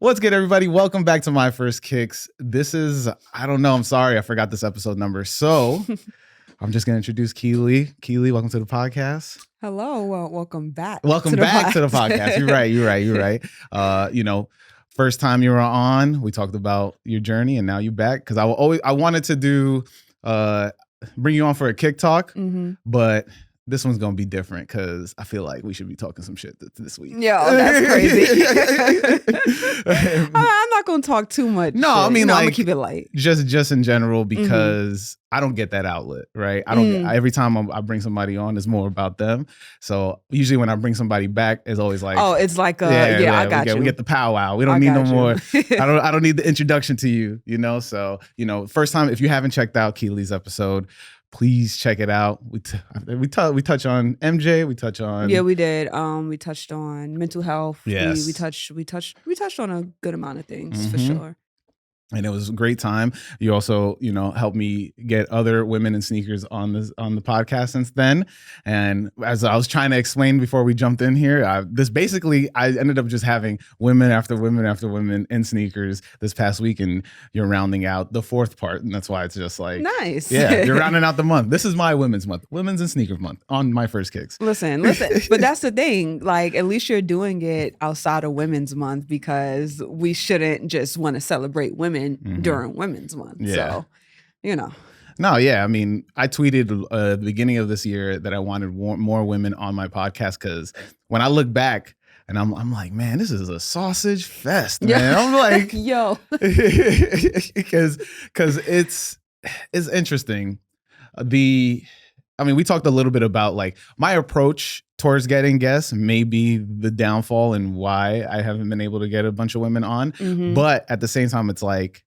What's good, everybody? Welcome back to My First Kicks. This is, I don't know, I'm sorry, I forgot this episode number. So I'm just going to introduce Keely. Keely, welcome to the podcast. Hello, welcome back. Welcome back to the podcast. You're right. First time you were on, we talked about your journey, and now you're back. Because I wanted to do, bring you on for a kick talk, but this one's going to be different because I feel like we should be talking some shit this week. Yo, that's crazy. I'm not going to talk too much. No, I mean, I'm going to keep it light. Just in general, because I don't get that outlet, right? I don't. Every time I bring somebody on, it's more about them. So usually when I bring somebody back, it's always like, oh, it's like, I got you. We get the powwow. We don't need no more. I don't need the introduction to you, So, first time, if you haven't checked out Keely's episode, please check it out. We touch on MJ. We touch on we did. We touched on mental health. Yes, we touched on a good amount of things for sure. And it was a great time. You also, helped me get other women in sneakers on the podcast since then. And as I was trying to explain before we jumped in here, I ended up just having women after women after women in sneakers this past week. And you're rounding out the fourth part. And that's why it's just like, nice. Yeah, you're rounding out the month. This is my women's month, women's and sneakers month on My First Kicks. Listen. But that's the thing. Like, at least you're doing it outside of Women's Month, because we shouldn't just want to celebrate women during Women's Month. Yeah. So, No, yeah. I mean, I tweeted at the beginning of this year that I wanted more women on my podcast, because when I look back and I'm like, man, this is a sausage fest, man. Yeah. I'm like, yo, because it's interesting. We talked a little bit about like my approach towards getting guests, maybe the downfall and why I haven't been able to get a bunch of women on. But at the same time, it's like,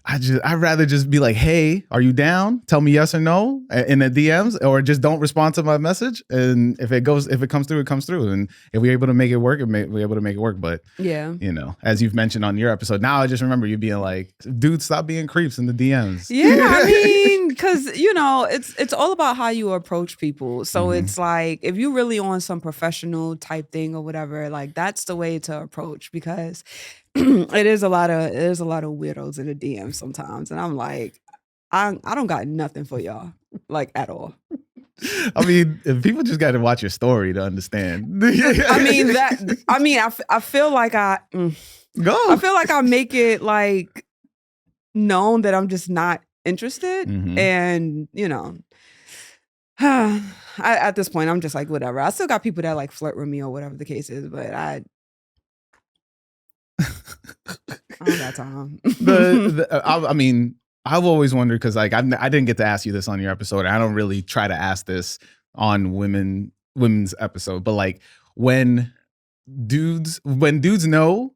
I'd rather just be like, hey, are you down? Tell me yes or no in the DMs, or just don't respond to my message. And if it comes through, it comes through. And if we're able to make it work, we're able to make it work. But yeah, as you've mentioned on your episode, now I just remember you being like, dude, stop being creeps in the DMs. Yeah, I mean, because it's all about how you approach people. So it's like, if you really on some professional type thing or whatever, like that's the way to approach, because it is a lot of weirdos in the DMs sometimes, and I'm like, I don't got nothing for y'all, like, at all. I mean, if people just got to watch your story to understand. I feel like I feel like I make it like known that I'm just not interested, and at this point I'm just like, whatever. I still got people that like flirt with me or whatever the case is, but I don't got time. I've always wondered, because like I didn't get to ask you this on your episode. I don't really try to ask this on women's episode, but like when dudes know,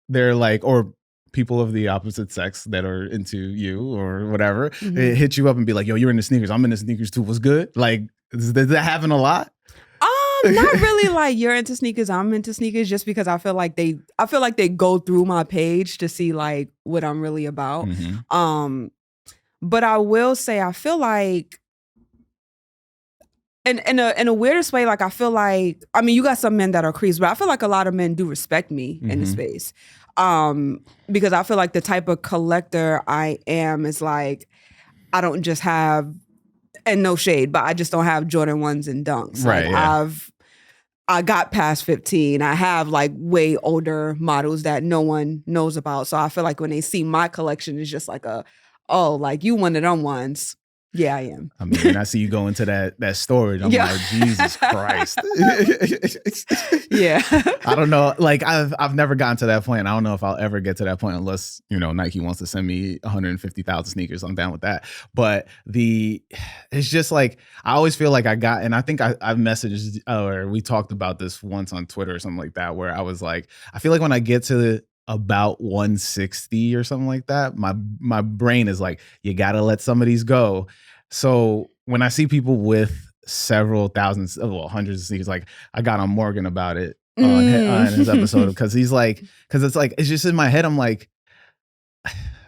they're like, or people of the opposite sex that are into you or whatever, they hit you up and be like, yo, you're into sneakers, I'm into sneakers too, what's good? Like, does that happen a lot? Not really like you're into sneakers, I'm into sneakers, just because I feel like they go through my page to see like what I'm really about. But I will say, I feel like in a weirdest way, like I feel like, I mean, you got some men that are creeps, but I feel like a lot of men do respect me in the space. Because I feel like the type of collector I am is like, I don't just have, and no shade, but I just don't have Jordan 1s and Dunks. Right. Like, yeah. I got past 15. I have like way older models that no one knows about. So I feel like when they see my collection, it's just like like, you one of them ones. Yeah, I am. I mean, when I see you go into that storage, I'm like, Jesus Christ. Yeah. I don't know. Like, I've never gotten to that point. I don't know if I'll ever get to that point, unless, Nike wants to send me 150,000 sneakers. I'm down with that. But it's just like, I always feel like and I think I've messaged, or we talked about this once on Twitter or something like that, where I was like, I feel like when I get to about 160 or something like that, my brain is like, you gotta let some of these go. So when I see people with several thousands, hundreds of sneakers, like I got on Morgan about it on his episode, because it's just in my head, I'm like,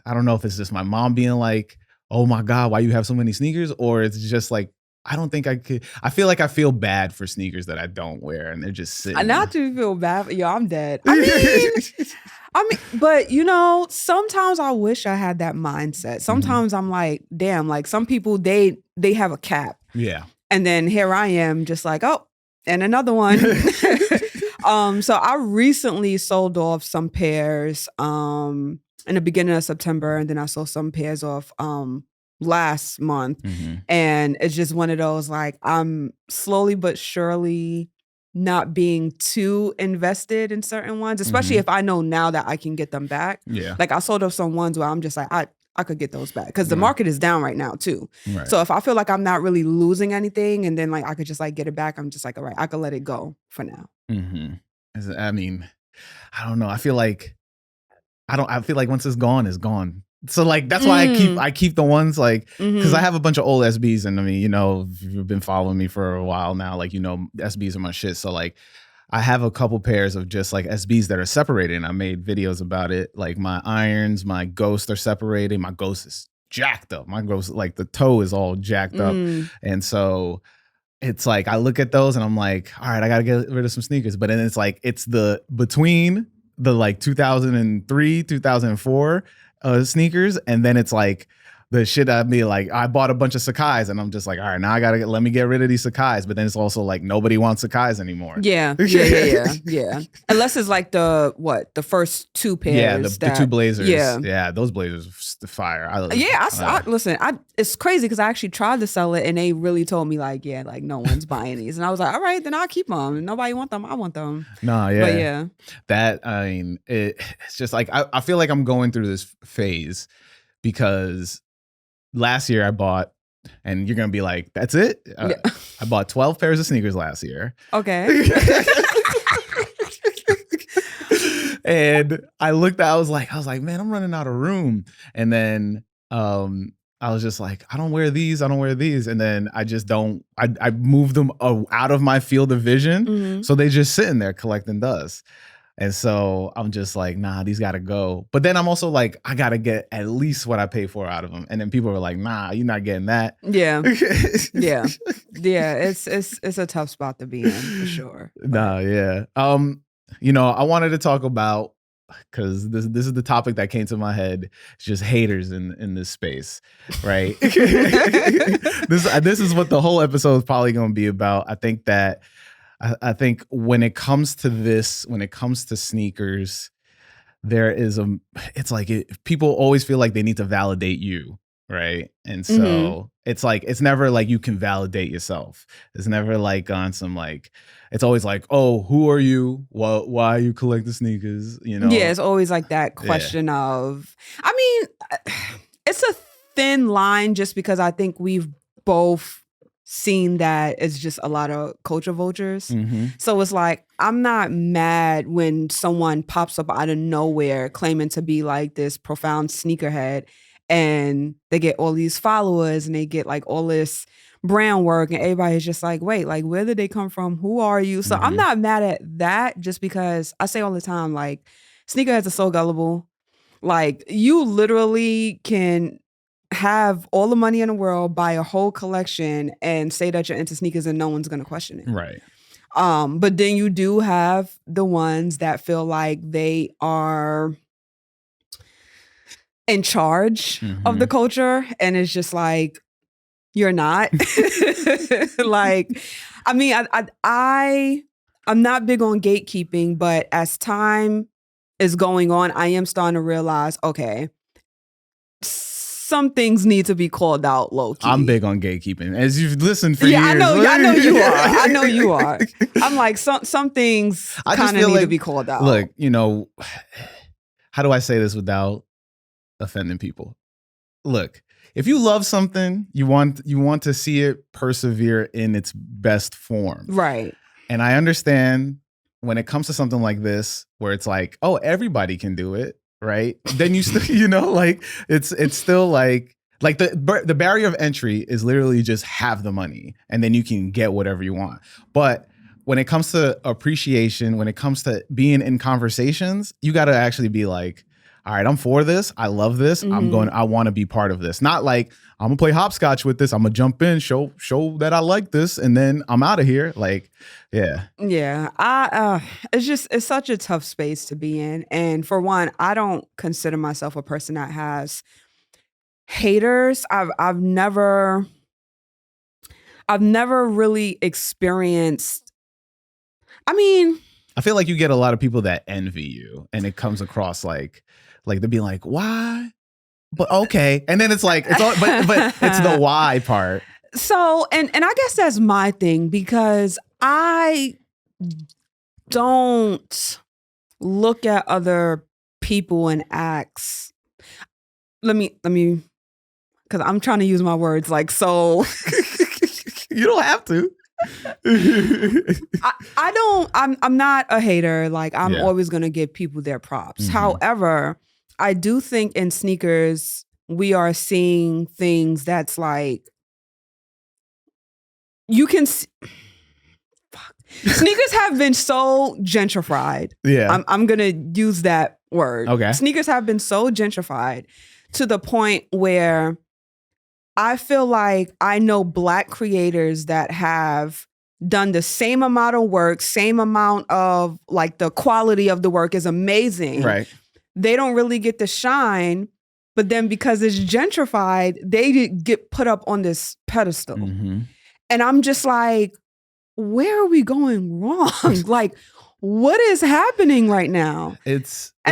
I don't know if it's just my mom being like, oh my God, why you have so many sneakers, or it's just like I don't think I could. I feel like I feel bad for sneakers that I don't wear, and they're just sitting. Not to feel bad. Yo, I'm dead. I mean, but sometimes I wish I had that mindset. Sometimes I'm like, damn, like some people they have a cap. Yeah. And then here I am just like, oh, and another one. So I recently sold off some pairs in the beginning of September, and then I sold some pairs off last month. And it's just one of those, like, I'm slowly but surely not being too invested in certain ones, especially if I know now that I can get them back. Yeah. Like I sold off some ones where I'm just like, I could get those back because the market is down right now too. Right. So if I feel like I'm not really losing anything and then like I could just like get it back, I'm just like, all right, I could let it go for now. I mean, I don't know. I feel like once it's gone, it's gone. So like that's why I keep the ones like because I have a bunch of old SBs, and I mean, if you've been following me for a while now, like SBs are my shit. So like I have a couple pairs of just like SBs that are separated, and I made videos about it. Like my irons, my Ghost are separated. My Ghost is jacked up. My Ghost, like the toe is all jacked up, and so it's like I look at those and I'm like, all right, I gotta get rid of some sneakers. But then it's like it's the between the like 2003, 2004 sneakers, and then it's like the shit I'd be like, I bought a bunch of Sakai's, and I'm just like, all right, now I gotta let me get rid of these Sakai's. But then it's also like nobody wants Sakai's anymore. Yeah. Unless it's like the first two pairs. Yeah, the two Blazers. Yeah, those Blazers, the fire. Listen, it's crazy because I actually tried to sell it, and they really told me like, yeah, like no one's buying these, and I was like, all right, then I'll keep them. Nobody want them, I want them. No, yeah, but yeah, that I mean, it's just like I feel like I'm going through this phase because last year I bought, and you're gonna be like, that's it? I bought 12 pairs of sneakers last year. Okay. And I looked at, I was like, man, I'm running out of room. And then I was just like, I don't wear these. And then I just don't, I moved them out of my field of vision. So they just sitting there collecting dust. And so I'm just like, nah, these gotta go. But then I'm also like, I gotta get at least what I pay for out of them. And then people are like, nah, you're not getting that. Yeah. It's a tough spot to be in for sure. Nah, yeah. I wanted to talk about, because this is the topic that came to my head. It's just haters in this space, right? This is what the whole episode is probably going to be about. I think that I think when it comes to sneakers, it's like people always feel like they need to validate you, right? And so it's like it's never like you can validate yourself. It's never like on some like, it's always like, oh, who are you? Why are you collecting sneakers? Yeah, it's always like that question of, I mean, it's a thin line just because I think we've both seen that it's just a lot of culture vultures. So it's like, I'm not mad when someone pops up out of nowhere claiming to be like this profound sneakerhead, and they get all these followers and they get like all this brand work, and everybody's just like, wait, like where did they come from? Who are you? So I'm not mad at that, just because I say all the time, like, sneakerheads are so gullible. Like, you literally can have all the money in the world, buy a whole collection, and say that you're into sneakers, and no one's gonna question it. Right. But then you do have the ones that feel like they are in charge of the culture, and it's just like, you're not. Like, I mean, I'm not big on gatekeeping, but as time is going on, I am starting to realize, okay, some things need to be called out low key. I'm big on gatekeeping, as you've listened for years. I know you are. I know you are. I'm like, some things kind of need to be called out. Look, how do I say this without offending people? Look, if you love something, you want to see it persevere in its best form. Right. And I understand when it comes to something like this, where it's like, oh, everybody can do it, right? Then you still, like, it's still like the barrier of entry is literally just have the money, and then you can get whatever you want. But when it comes to appreciation, when it comes to being in conversations, you got to actually be like, all right, I'm for this. I love this. I want to be part of this. Not like I'm gonna play hopscotch with this. I'm gonna jump in, show that I like this, and then I'm out of here. Like, yeah. Yeah. It's such a tough space to be in. And for one, I don't consider myself a person that has haters. I've never really experienced, I mean, I feel like you get a lot of people that envy you, and it comes across like they'd be like, why? But okay. And then it's like, it's all, but it's the why part. So, and I guess that's my thing, because I don't look at other people and acts. Let me, because I'm trying to use my words like, so. You don't have to. I'm not a hater. Like, I'm always going to give people their props. However, I do think in sneakers, we are seeing things that's like, you can sneakers have been so gentrified. Yeah. I'm going to use that word. Okay. Sneakers have been so gentrified to the point where I feel like I know Black creators that have done the same amount of work, same amount of, like, the quality of the work is amazing. Right. They don't really get the shine, but then because it's gentrified, they get put up on this pedestal. And I'm just like, where are we going wrong? Like, what is happening right now? And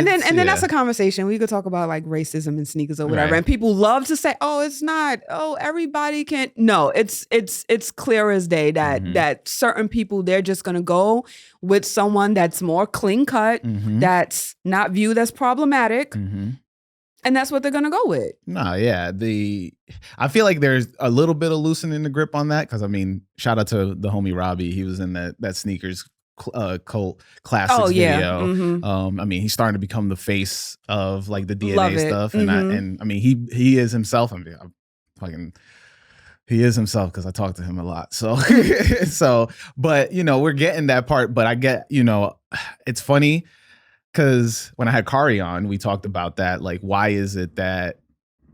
then that's a conversation. We could talk about like racism and sneakers or whatever. Right. And people love to say, oh, it's not, oh, everybody can. No, it's clear as day that certain people, they're just gonna go with someone that's more clean cut, that's not viewed as problematic. And that's what they're gonna go with. No, yeah. I feel like there's a little bit of loosening the grip on that, because I mean, shout out to the homie Robbie. He was in that sneakers cult classics video. I mean, he's starting to become the face of like the DNA stuff, and I mean, he is himself. I mean, he is himself, because I talk to him a lot. So but you know, we're getting that part. But I get, you know, it's funny, because when I had Kari on, we talked about that. Like, why is it that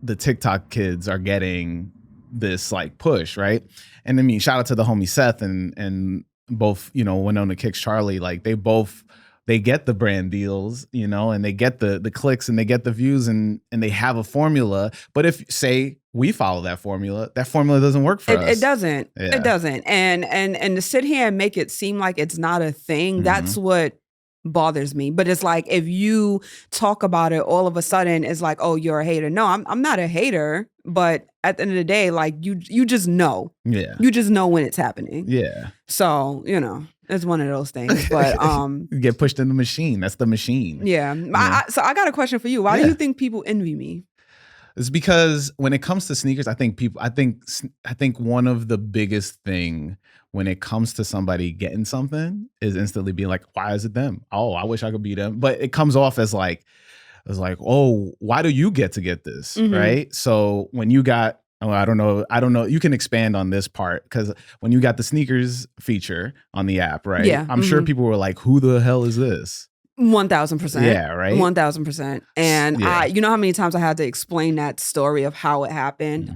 the TikTok kids are getting this like push, right? And I mean, shout out to the homie Seth and both, you know, Winona Kicks Charlie. Like, they get the brand deals, you know, and they get the clicks and they get the views, and they have a formula. But if, say, we follow that formula doesn't work for us. It doesn't. Yeah. It doesn't. And to sit here and make it seem like it's not a thing, that's what bothers me. But it's like, if you talk about it, all of a sudden it's like, oh, you're a hater. No, I'm not a hater, but at the end of the day, like, you just know. Yeah. You just know when it's happening. Yeah. So, you know, it's one of those things. But you get pushed in the machine. That's the machine. Yeah. So I got a question for you. Why do you think people envy me? It's because when it comes to sneakers, I think one of the biggest thing when it comes to somebody getting something is instantly being like, why is it them? Oh, I wish I could be them. But it comes off as like, oh, why do you get this? Right? So when you got, I don't know. You can expand on this part, because when you got the sneakers feature on the app, right? Yeah. I'm sure people were like, who the hell is this? 1,000%. Yeah, right? 1,000%. And you know how many times I had to explain that story of how it happened?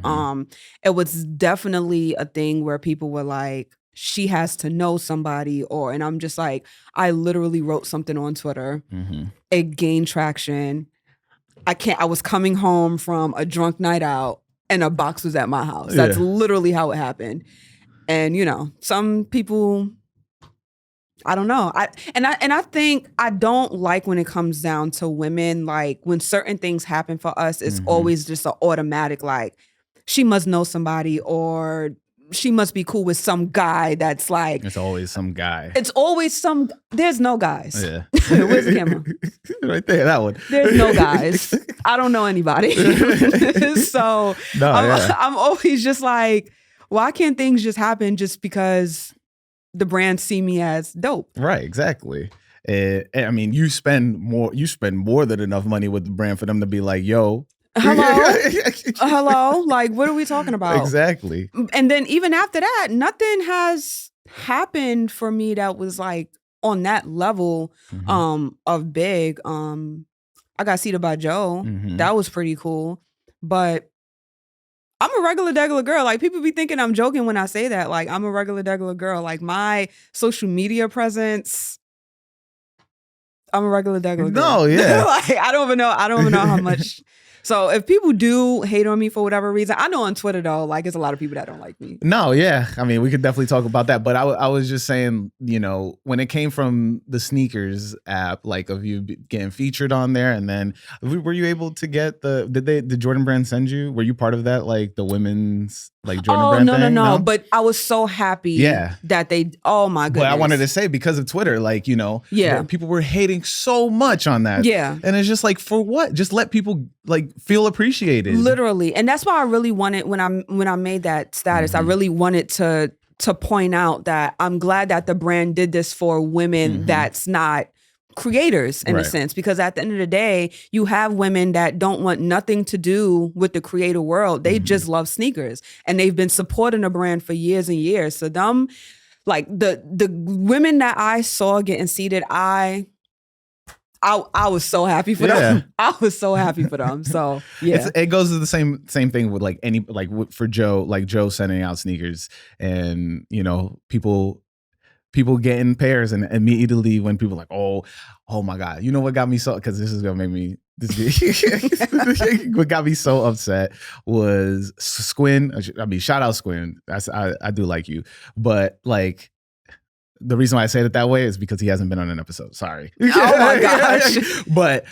It was definitely a thing where people were like, she has to know somebody, and I'm just like, I literally wrote something on Twitter. It gained traction. I was coming home from a drunk night out and a box was at my house. That's literally how it happened. And, you know, some people, I don't know. I think I don't like when it comes down to women, like when certain things happen for us, it's always just an automatic, like, she must know somebody, or she must be cool with some guy that's like. It's always some guy. There's no guys. Yeah. Where's the camera? Right there, that one. There's no guys. I don't know anybody. So I'm always just like, why can't things just happen just because the brands see me as dope? Right, exactly. I mean, you spend more than enough money with the brand for them to be like, yo, hello, like, what are we talking about? Exactly. And then even after that, nothing has happened for me that was like on that level of big. I got seated by Joe. Mhm. That was pretty cool. But I'm a regular girl. Like, people be thinking I'm joking when I say that. Like, I'm a regular girl. Like, my social media presence, I'm a regular girl. No, yeah. Like, I don't even know how much. So if people do hate on me for whatever reason, I know on Twitter though, like, there's a lot of people that don't like me. No, yeah. I mean, we could definitely talk about that. But I was just saying, you know, when it came from the sneakers app, like of you getting featured on there, and then were you able to get did Jordan Brand send you? Were you part of that, like the women's like Jordan Brand thing? No. But I was so happy that they, oh my goodness. But I wanted to say, because of Twitter, like, you know, people were hating so much on that. Yeah. And it's just like, for what? Just let people like feel appreciated. Literally. And that's why I really wanted, when I made that status, I really wanted to point out that I'm glad that the brand did this for women that's not creators in a sense, because at the end of the day, you have women that don't want nothing to do with the creator world. They just love sneakers, and they've been supporting the brand for years and years. So them, like the women that I saw getting seated, I was so happy for them. I was so happy for them. So yeah, it goes to the same thing with like for Joe, like Joe sending out sneakers, and you know, people getting pairs, and immediately when people are like, oh my God, you know what got me so, because this is gonna make me what got me so upset was Squin. I mean, shout out Squin. I do like you, but like, the reason why I say it that way is because he hasn't been on an episode. Sorry. Oh my gosh. But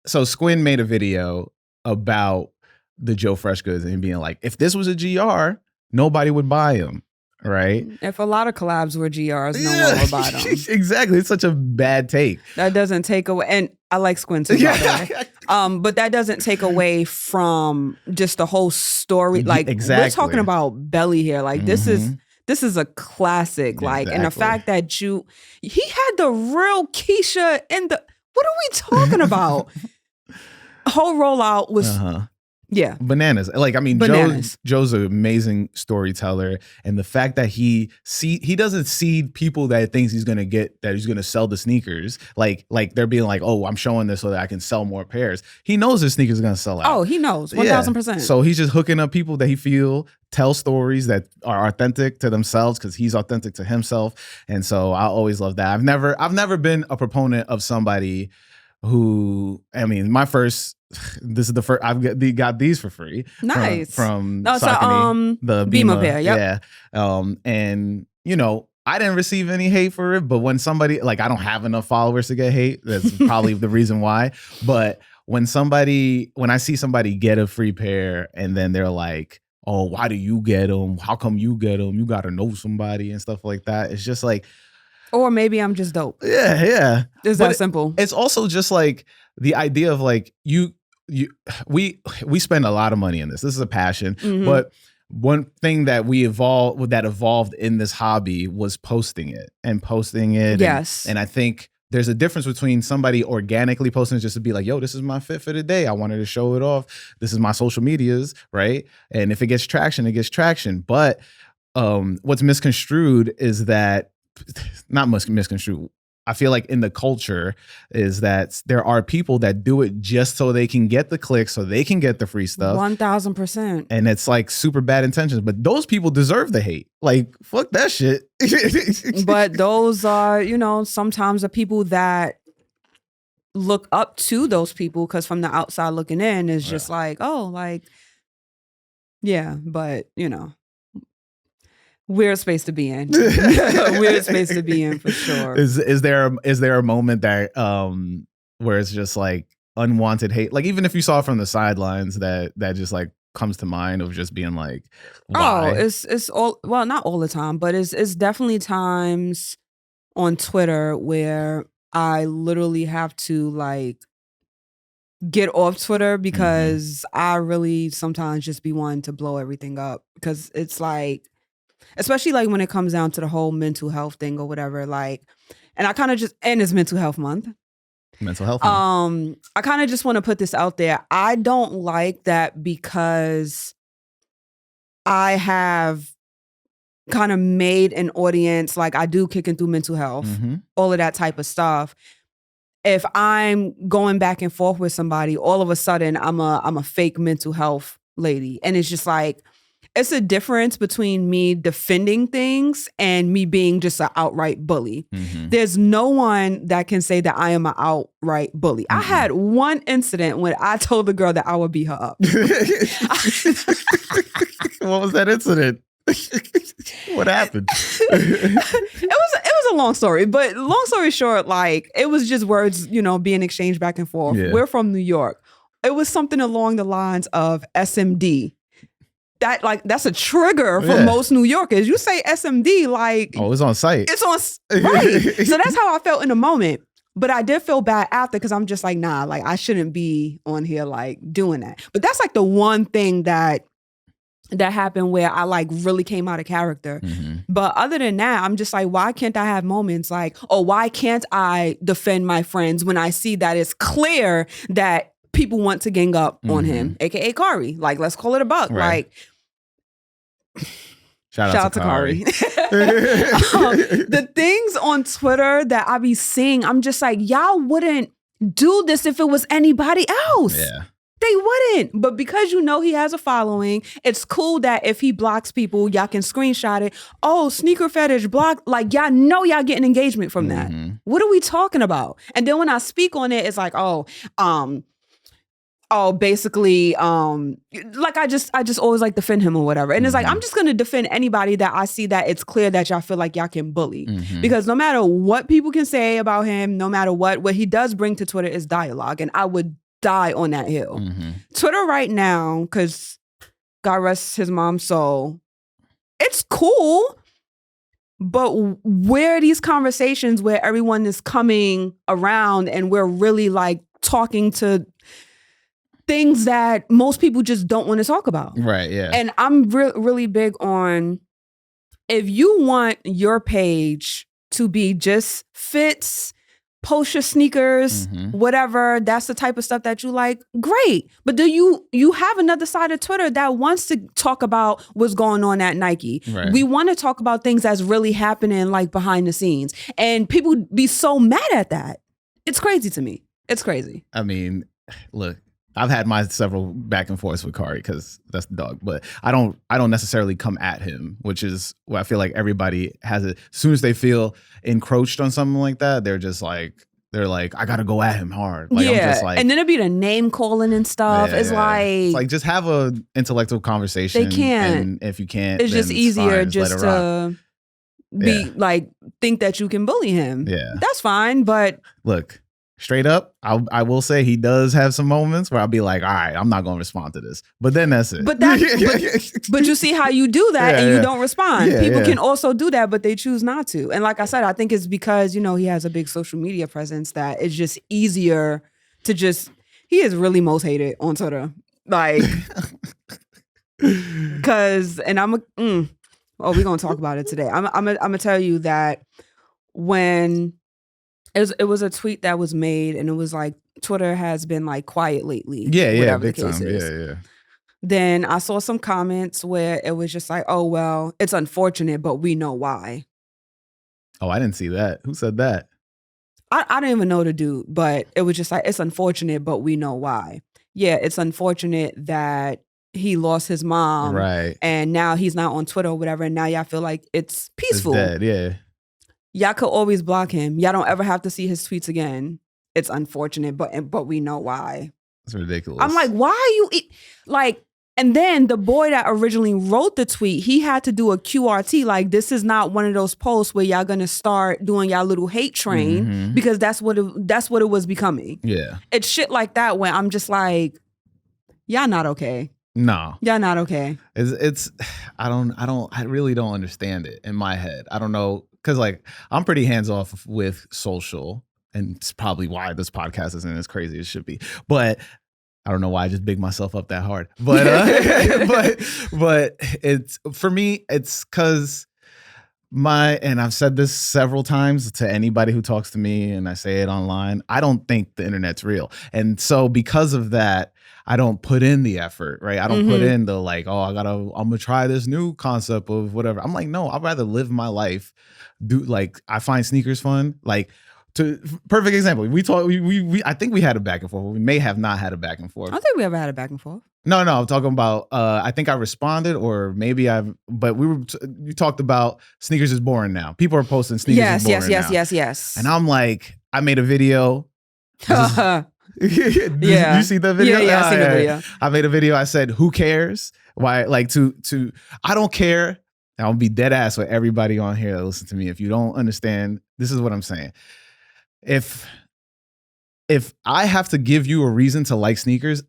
so Squin made a video about the Joe Fresh goods and being like, if this was a GR, nobody would buy them. Right? If a lot of collabs were GRs, no one would buy them. Exactly. It's such a bad take. That doesn't take away, and I like Squint too, by the way. But that doesn't take away from just the whole story. Like, we're talking about Belly here. Like, this is a classic. Like, and the fact that he had the real Keisha in the, what are we talking about? Whole rollout was yeah, bananas. Like, I mean, Joe's an amazing storyteller, and the fact that he doesn't seed people that thinks he's gonna sell the sneakers. Like they're being like, oh, I'm showing this so that I can sell more pairs. He knows his sneakers are gonna sell out. Oh, he knows 1,000%. So he's just hooking up people that he feel tell stories that are authentic to themselves, because he's authentic to himself. And so I always love that. I've never been a proponent of somebody who, I mean, this is the first I've got these for free. Nice. From Saucony, the Bima pair. Yep. Yeah. And you know, I didn't receive any hate for it, but when somebody, like, I don't have enough followers to get hate. That's probably the reason why. But when I see somebody get a free pair and then they're like, oh, why do you get them? How come you get them? You got to know somebody and stuff like that. It's just like, or maybe I'm just dope. Yeah. It's that simple. It's also just like the idea of like, we spend a lot of money in this. This is a passion. But one thing that evolved in this hobby was posting it. Yes. And I think there's a difference between somebody organically posting just to be like, yo, this is my fit for the day. I wanted to show it off. This is my social medias, right? And if it gets traction, it gets traction. But what's misconstrued is that, not misconstrued, I feel like in the culture is that there are people that do it just so they can get the clicks, so they can get the free stuff. 1,000%. And it's like super bad intentions, but those people deserve the hate. Like, fuck that shit. But those are, you know, sometimes the people that look up to those people, because from the outside looking in is just like, oh, like, yeah, but you know. Weird space to be in. Weird space to be in for sure. Is there a moment that where it's just like unwanted hate? Like, even if you saw it from the sidelines, that just like comes to mind of just being like, why? Oh, it's all, well, not all the time, but it's definitely times on Twitter where I literally have to like get off Twitter, because I really sometimes just be wanting to blow everything up, because it's like, especially like when it comes down to the whole mental health thing or whatever, like, and I kind of just, and it's mental health month. I kind of just want to put this out there. I don't like that, because I have kind of made an audience, like I do kicking through mental health, all of that type of stuff. if I'm going back and forth with somebody, all of a sudden I'm a fake mental health lady. And it's just like, it's a difference between me defending things and me being just an outright bully. Mm-hmm. There's no one that can say that I am an outright bully. I had one incident when I told the girl that I would beat her up. What was that incident? What happened? It was a long story, but long story short, like, it was just words, being exchanged back and forth. Yeah. We're from New York. It was something along the lines of SMD. That's a trigger for most New Yorkers. You say SMD, like, oh, it's on site. It's on right. So that's how I felt in the moment. But I did feel bad after, because I'm just like, nah, like, I shouldn't be on here like doing that. But that's like the one thing that happened where I like really came out of character. Mm-hmm. But other than that, I'm just like, why can't I have moments like, oh, why can't I defend my friends when I see that it's clear that people want to gang up on him, aka Kari? Like, let's call it a buck. Right. Like, shout out to Kari. The things on Twitter that I be seeing, I'm just like, y'all wouldn't do this if it was anybody else. Yeah. They wouldn't. But because he has a following, it's cool that if he blocks people, y'all can screenshot it. Oh, sneaker fetish block. Like, y'all know y'all getting engagement from that. What are we talking about? And then when I speak on it, it's like, basically, like, I just always like defend him or whatever. And it's like, I'm just going to defend anybody that I see that it's clear that y'all feel like y'all can bully. Because no matter what people can say about him, no matter what he does bring to Twitter is dialogue. And I would die on that hill. Twitter right now, because God rest his mom's soul, it's cool. But where are these conversations where everyone is coming around and we're really like talking to things that most people just don't want to talk about? Right, yeah. And I'm really big on, if you want your page to be just fits, post your sneakers, whatever, that's the type of stuff that you like, great. But do you have another side of Twitter that wants to talk about what's going on at Nike? Right. We want to talk about things that's really happening like behind the scenes. And people be so mad at that. It's crazy to me. It's crazy. I mean, look, I've had my several back and forths with Kari because that's the dog, but I don't necessarily come at him, which is what I feel like everybody has it. As soon as they feel encroached on something like that, they're like, I gotta go at him hard. Like, yeah, I'm just like, and then it'd be the name calling and stuff. Yeah, it's like just have a intellectual conversation. They can't. And if you can't, it's then just easier fine, just to be like, think that you can bully him. Yeah, that's fine. But look, straight up, I will say he does have some moments where I'll be like, all right, I'm not going to respond to this. But then that's it. But but you see how you do that and you don't respond. People can also do that, but they choose not to. And like I said, I think it's because, he has a big social media presence that it's just easier to he is really most hated on Twitter. Like, because, and we're going to talk about it today. I'm going to tell you that when it was a tweet that was made, and it was like, Twitter has been like quiet lately. Yeah, big time. Yeah. Then I saw some comments where it was just like, oh, well, it's unfortunate, but we know why. Oh, I didn't see that. Who said that? I didn't even know the dude, but it was just like, it's unfortunate, but we know why. Yeah, it's unfortunate that he lost his mom. Right. And now he's not on Twitter or whatever. And now y'all feel like it's peaceful. It's dead, yeah. Y'all could always block him. Y'all don't ever have to see his tweets again. It's unfortunate, but we know why. It's ridiculous. I'm like, why are you like? And then the boy that originally wrote the tweet, he had to do a QRT. Like, this is not one of those posts where y'all gonna start doing y'all little hate train, because that's what it was becoming. Yeah, it's shit like that when I'm just like, y'all not okay. No, y'all not okay. It's I really don't understand it in my head. I don't know, because like, I'm pretty hands off with social, and it's probably why this podcast isn't as crazy as it should be. But I don't know why I just big myself up that hard. But but it's, for me, it's because and I've said this several times to anybody who talks to me, and I say it online, I don't think the internet's real. And so because of that, I don't put in the effort, right? I don't put in the like, oh, I'm gonna try this new concept of whatever. I'm like, no, I'd rather live my life. I find sneakers fun. Like, Perfect example. We talk. We I think we had a back and forth. We may have not had a back and I forth. don't think we ever had a back and forth. No, I'm talking about. I think I responded, or maybe I've. But you talked about sneakers is boring now. People are posting sneakers is boring now. Yes. And I'm like, I made a video. Yeah. You see the video? Yeah, I seen the video. I made a video. I said, "Who cares? Why? Like to I don't care." I'll be dead ass with everybody on here that listen to me. If you don't understand, this is what I'm saying. If I have to give you a reason to like sneakers,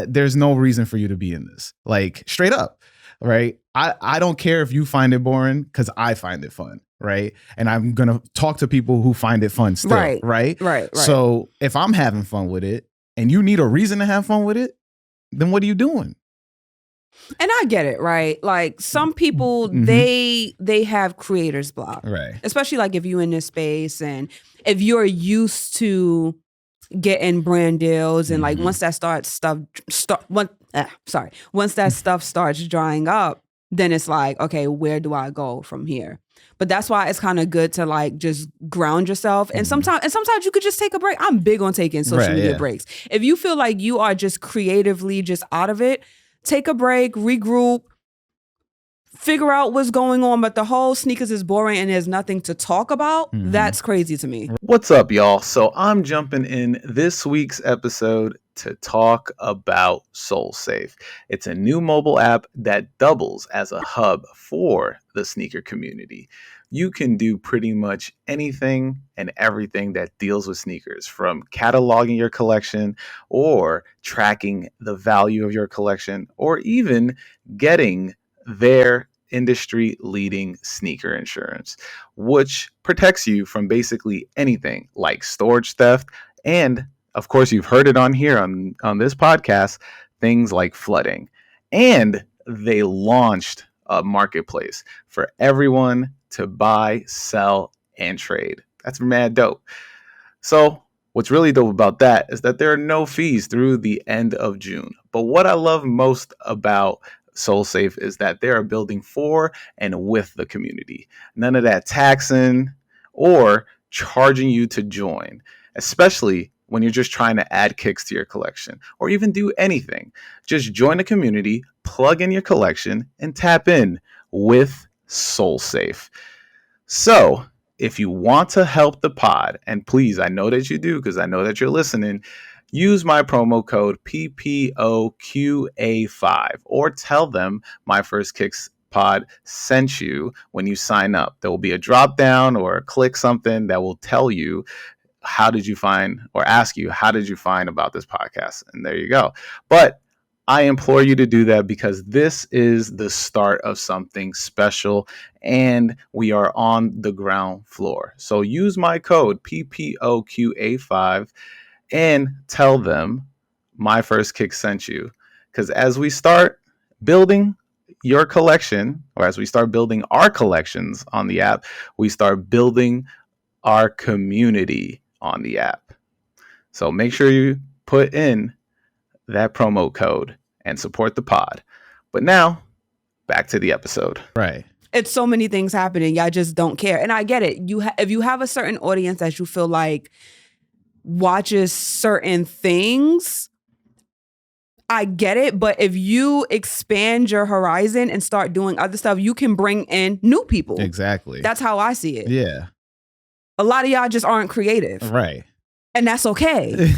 there's no reason for you to be in this. Like straight up, right? I don't care if you find it boring because I find it fun, right? And I'm gonna talk to people who find it fun still, right? So if I'm having fun with it and you need a reason to have fun with it, then what are you doing? And I get it, right? Like some people, they have creator's block, right? Especially like if you're in this space and if you're used to getting brand deals and like once that once that stuff starts drying up, then it's like, okay, where do I go from here? But that's why it's kind of good to like just ground yourself. And sometimes you could just take a break. I'm big on taking social media breaks. If you feel like you are just creatively just out of it, take a break, regroup, figure out what's going on. But the whole sneakers is boring and there's nothing to talk about, that's crazy to me. What's up, y'all? So I'm jumping in this week's episode to talk about SoulSafe. It's a new mobile app that doubles as a hub for the sneaker community. You can do pretty much anything and everything that deals with sneakers, from cataloging your collection or tracking the value of your collection, or even getting their industry leading sneaker insurance, which protects you from basically anything like storage theft. And of course, you've heard it on here on this podcast, things like flooding. And they launched a marketplace for everyone to buy, sell, and trade. That's mad dope. So what's really dope about that is that there are no fees through the end of June. But what I love most about SoulSafe is that they are building for and with the community. None of that taxing or charging you to join, especially when you're just trying to add kicks to your collection or even do anything. Just join the community, plug in your collection, and tap in with SoulSafe. So if you want to help the pod, and please, I know that you do because I know that you're listening, use my promo code PPOQA5 or tell them My First Kicks Pod sent you when you sign up. There will be a drop down or click something that will tell you how did you find, or ask you, how did you find about this podcast? And there you go. But I implore you to do that because this is the start of something special and we are on the ground floor. So use my code PPOQA5 and tell them My First Kick sent you. Because as we start building your collection, or as we start building our collections on the app, we start building our community on the app. So make sure you put in that promo code and support the pod. But now back to the episode. Right. It's so many things happening. Y'all just don't care. And I get it. If you have a certain audience that you feel like watches certain things, I get it. But if you expand your horizon and start doing other stuff, you can bring in new people. Exactly. That's how I see it. Yeah. A lot of y'all just aren't creative. Right. And that's okay.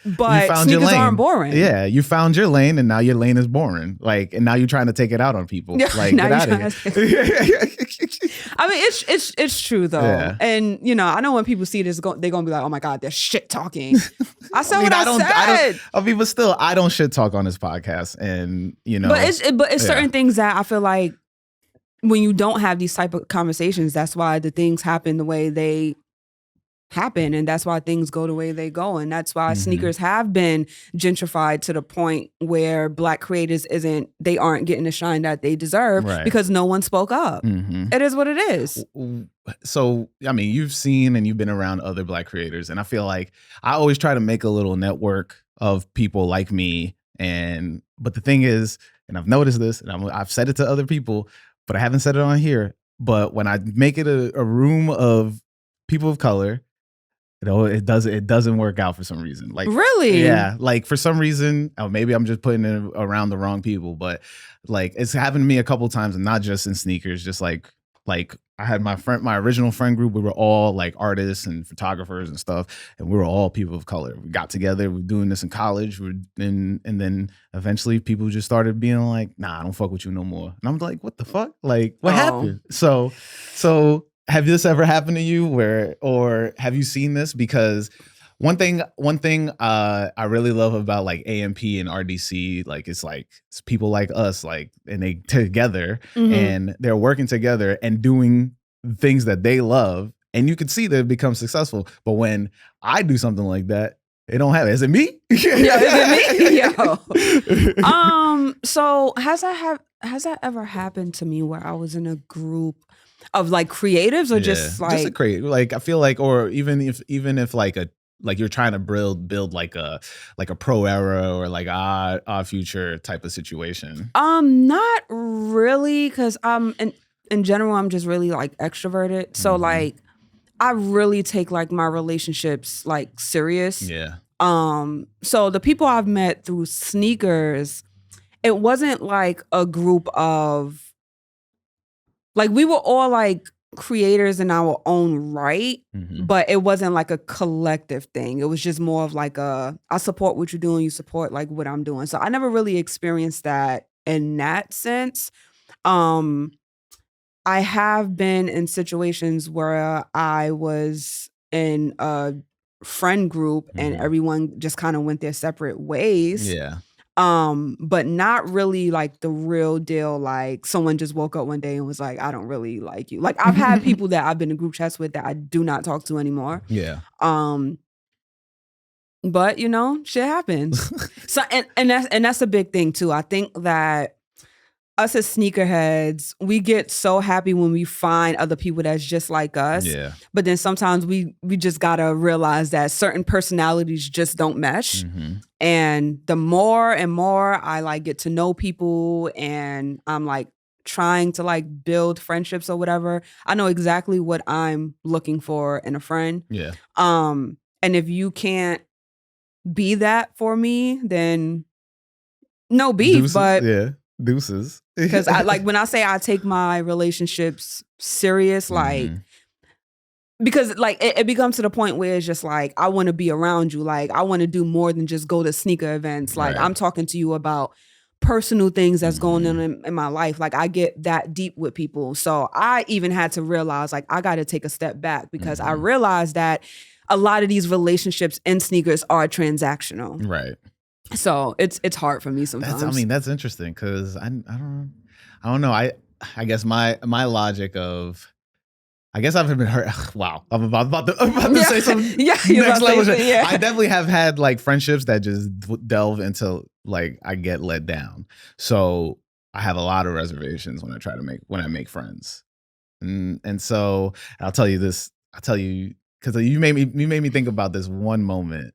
But you found your sneakers lane. aren't boring. Yeah, you found your lane, and now your lane is boring. Like, and now you're trying to take it out on people. Like, get out of here. I mean, it's true though, and you know, I know when people see this, they're gonna be like, "Oh my god, they're shit talking." I said what I said. I mean, but still, I don't shit talk on this podcast, and you know, but it's certain things that I feel like when you don't have these type of conversations, that's why the things happen the way they happen, and that's why things go the way they go, and that's why sneakers have been gentrified to the point where Black creators aren't getting the shine that they deserve because no one spoke up. It is what it is. So I mean, you've seen and you've been around other Black creators, and I feel like I always try to make a little network of people like me. But the thing is, and I've noticed this, and I've said it to other people, but I haven't said it on here. But when I make it a room of people of color, it doesn't work out for some reason. Like, really? yeah, like for some reason, or maybe I'm just putting it around the wrong people, but like it's happened to me a couple times, and not just in sneakers, just like I had my original friend group. We were all like artists and photographers and stuff, and we were all people of color. We got together. We were doing this in college. And then eventually people just started being like, "Nah, I don't fuck with you no more." And I'm like, "What the fuck? Like, what happened?" So have this ever happened to you, or have you seen this? Because one thing I really love about like AMP and RDC, like it's people like us, like, and they together and they're working together and doing things that they love, and you can see they've become successful. But when I do something like that, it don't happen. Is it me? Yeah, is it me? Yo. So has that ever happened to me where I was in a group of like creatives, or just a creative? Like I feel like, or even if like you're trying to build like a pro era or like a future type of situation. Not really, because in general I'm just really like extroverted. So like I really take like my relationships like serious. Yeah. So the people I've met through sneakers, it wasn't like a group of, like, we were all like creators in our own right, but it wasn't like a collective thing. It was just more of like I support what you're doing, you support like what I'm doing. So I never really experienced that in that sense. I have been in situations where I was in a friend group and everyone just kind of went their separate ways. Yeah. But not really like the real deal. Like someone just woke up one day and was like, I don't really like you. Like I've had people that I've been in group chats with that I do not talk to anymore. Yeah. But you know, shit happens. So and that's a big thing too. I think that us as sneakerheads, we get so happy when we find other people that's just like us. Yeah. But then sometimes we just gotta realize that certain personalities just don't mesh. And the more and more I like get to know people and I'm like trying to like build friendships or whatever, I know exactly what I'm looking for in a friend. Yeah. And if you can't be that for me, then no beef. Deuces, but yeah. Deuces. Because I like when I say I take my relationships serious, like because like it becomes to the point where it's just like I want to be around you. Like I want to do more than just go to sneaker events. Like I'm talking to you about personal things that's going on in my life. Like I get that deep with people. So I even had to realize like I got to take a step back because I realized that a lot of these relationships in sneakers are transactional. Right. So it's hard for me sometimes. That's interesting because I don't know. I guess my logic of, I guess I've been hurt. Wow, I'm about to say some next level shit. Yeah. I definitely have had like friendships that just delve into like I get let down. So I have a lot of reservations when I make friends, and so I'll tell you this. Because you made me think about this one moment.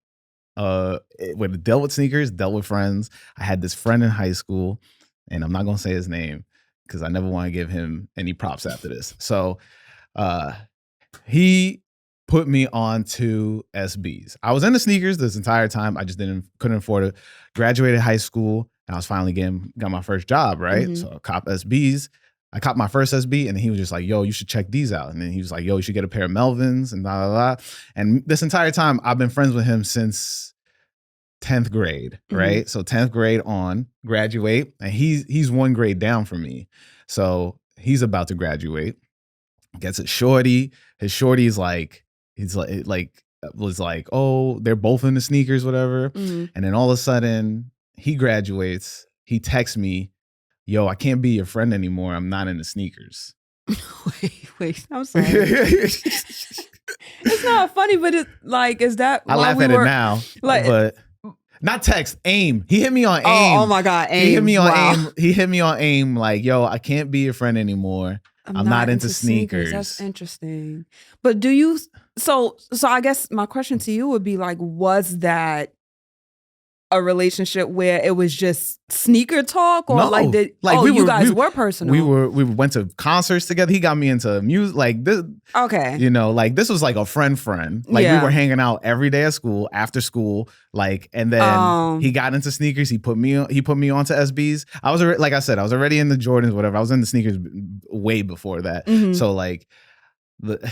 When I dealt with sneakers, dealt with friends. I had this friend in high school, and I'm not gonna say his name because I never want to give him any props after this. So he put me on to SBs. I was into sneakers this entire time. I just couldn't afford it. Graduated high school, and I was finally got my first job, right? So I cop SBs. I copped my first SB, and he was just like, yo, you should check these out. And then he was like, yo, you should get a pair of Melvins and blah, blah, blah. And this entire time, I've been friends with him since 10th grade, right? So 10th grade on, graduate, and he's one grade down from me. So he's about to graduate, gets a shorty. His shorty's was like, oh, they're both into sneakers, whatever. And then all of a sudden, he graduates. He texts me, yo, I can't be your friend anymore. I'm not into sneakers. Wait, I'm sorry. It's not funny, but it's like, is that I laugh at it now, but not text, AIM. He hit me on AIM. Oh my God, AIM. He hit me on AIM. He hit me on AIM like, yo, I can't be your friend anymore. I'm not into sneakers. That's interesting. But do you, so I guess my question to you would be like, was that a relationship where it was just sneaker talk, or No, like you guys were personal? We went to concerts together. He got me into music. Like this, okay, you know, like this was like a friend. Like we were hanging out every day at school, after school. Like, and then he got into sneakers. He put me onto SBs. I was like I said, I was already in the Jordans, whatever. I was in the sneakers way before that. So like,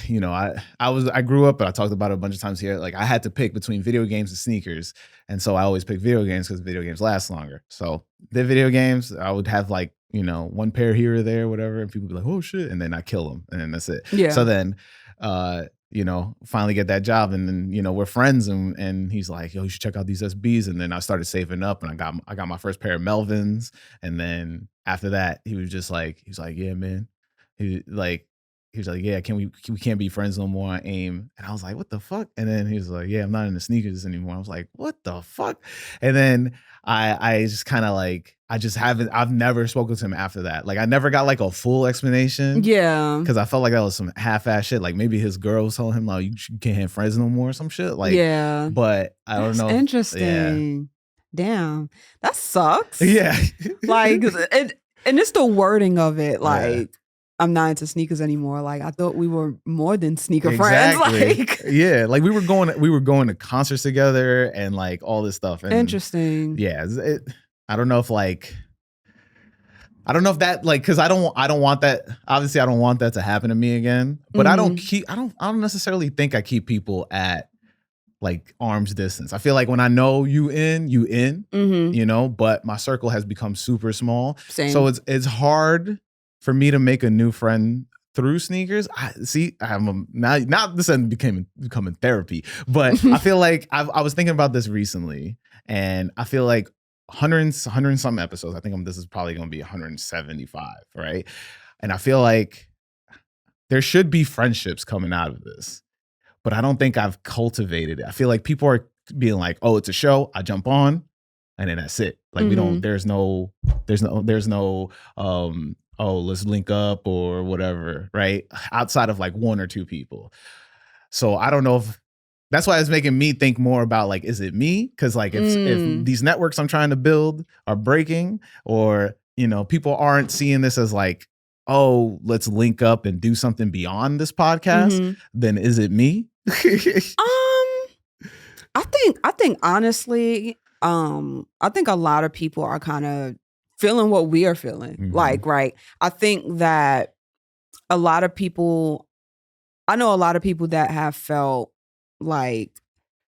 you know, I grew up, and I talked about it a bunch of times here. Like I had to pick between video games and sneakers, and so I always pick video games because video games last longer. So the video games, I would have like, you know, one pair here or there, whatever, and people would be like, oh shit, and then I kill them, and then that's it. Yeah. So then, you know, finally get that job, and then, you know, we're friends, and he's like, yo, you should check out these SBs, and then I started saving up, and I got my first pair of Melvins, and then after that, he was like, yeah, man, he was like, yeah, we can't be friends no more on AIM. And I was like, what the fuck? And then he was like, yeah, I'm not into sneakers anymore. I was like, what the fuck? And then I just kind of like, I've never spoken to him after that. Like I never got like a full explanation. Yeah. Because I felt like that was some half-ass shit. Like maybe his girl was telling him like, you can't have friends no more or some shit. Like, yeah. But I don't know. Interesting. Yeah. Damn. That sucks. Yeah. Like, and it's the wording of it. Like, I'm not into sneakers anymore. Like I thought we were more than sneaker friends. Like yeah, like we were going to concerts together and like all this stuff. And interesting. Yeah, I don't know if that like, because I don't want that. Obviously, I don't want that to happen to me again. But I don't necessarily think I keep people at like arm's distance. I feel like when I know you in, you know. But my circle has become super small, so it's hard for me to make a new friend through sneakers. Now this is becoming therapy, but I feel like I was thinking about this recently, and I feel like 100 some episodes. I think this is probably going to be 175, right? And I feel like there should be friendships coming out of this, but I don't think I've cultivated it. I feel like people are being like, oh, it's a show, I jump on, and then that's it. Like we don't. There's no. Oh, let's link up or whatever, right? Outside of like one or two people. So I don't know if that's why it's making me think more about like, is it me? Because like if these networks I'm trying to build are breaking, or, you know, people aren't seeing this as like, oh, let's link up and do something beyond this podcast, then is it me? I think honestly, I think a lot of people are kind of feeling what we are feeling. Like, right. I think that I know a lot of people that have felt like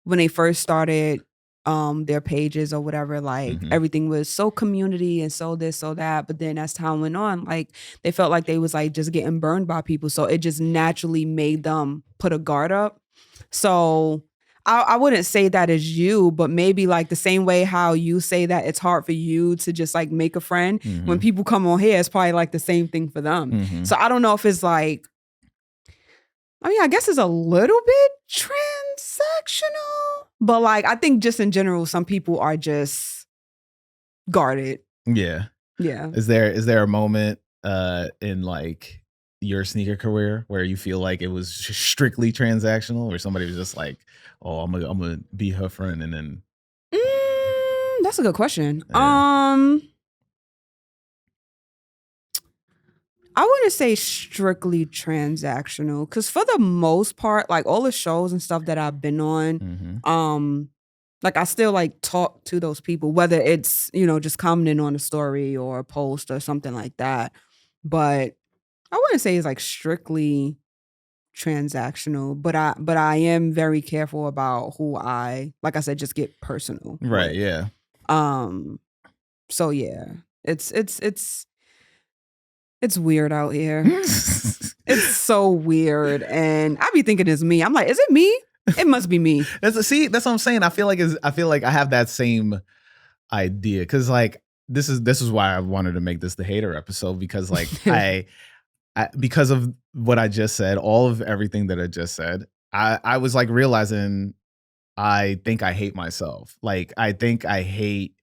when they first started their pages or whatever, like everything was so community and so this, so that. But then as time went on, like they felt like they was like just getting burned by people. So it just naturally made them put a guard up. So I wouldn't say that is you, but maybe like the same way how you say that it's hard for you to just like make a friend. When people come on here, it's probably like the same thing for them. So I don't know if it's like, I mean, I guess it's a little bit transactional, but like I think just in general, some people are just guarded. Yeah. Yeah. Is there a moment in like your sneaker career where you feel like it was strictly transactional, where somebody was just like, oh, I'm gonna be her friend, and then that's a good question. Yeah. I wouldn't say strictly transactional, because for the most part, like all the shows and stuff that I've been on, like I still like talk to those people, whether it's, you know, just commenting on a story or a post or something like that. But I wouldn't say it's like strictly transactional, but I am very careful about who like I said, just get personal. Right, yeah. So yeah, it's weird out here. It's so weird, and I be thinking it's me. I'm like, is it me? It must be me. That's what I'm saying. I feel like I have that same idea, because like this is why I wanted to make this the hater episode, because like I because of what I just said, all of everything that I just said, I was like realizing I think I hate myself. Like I think I hate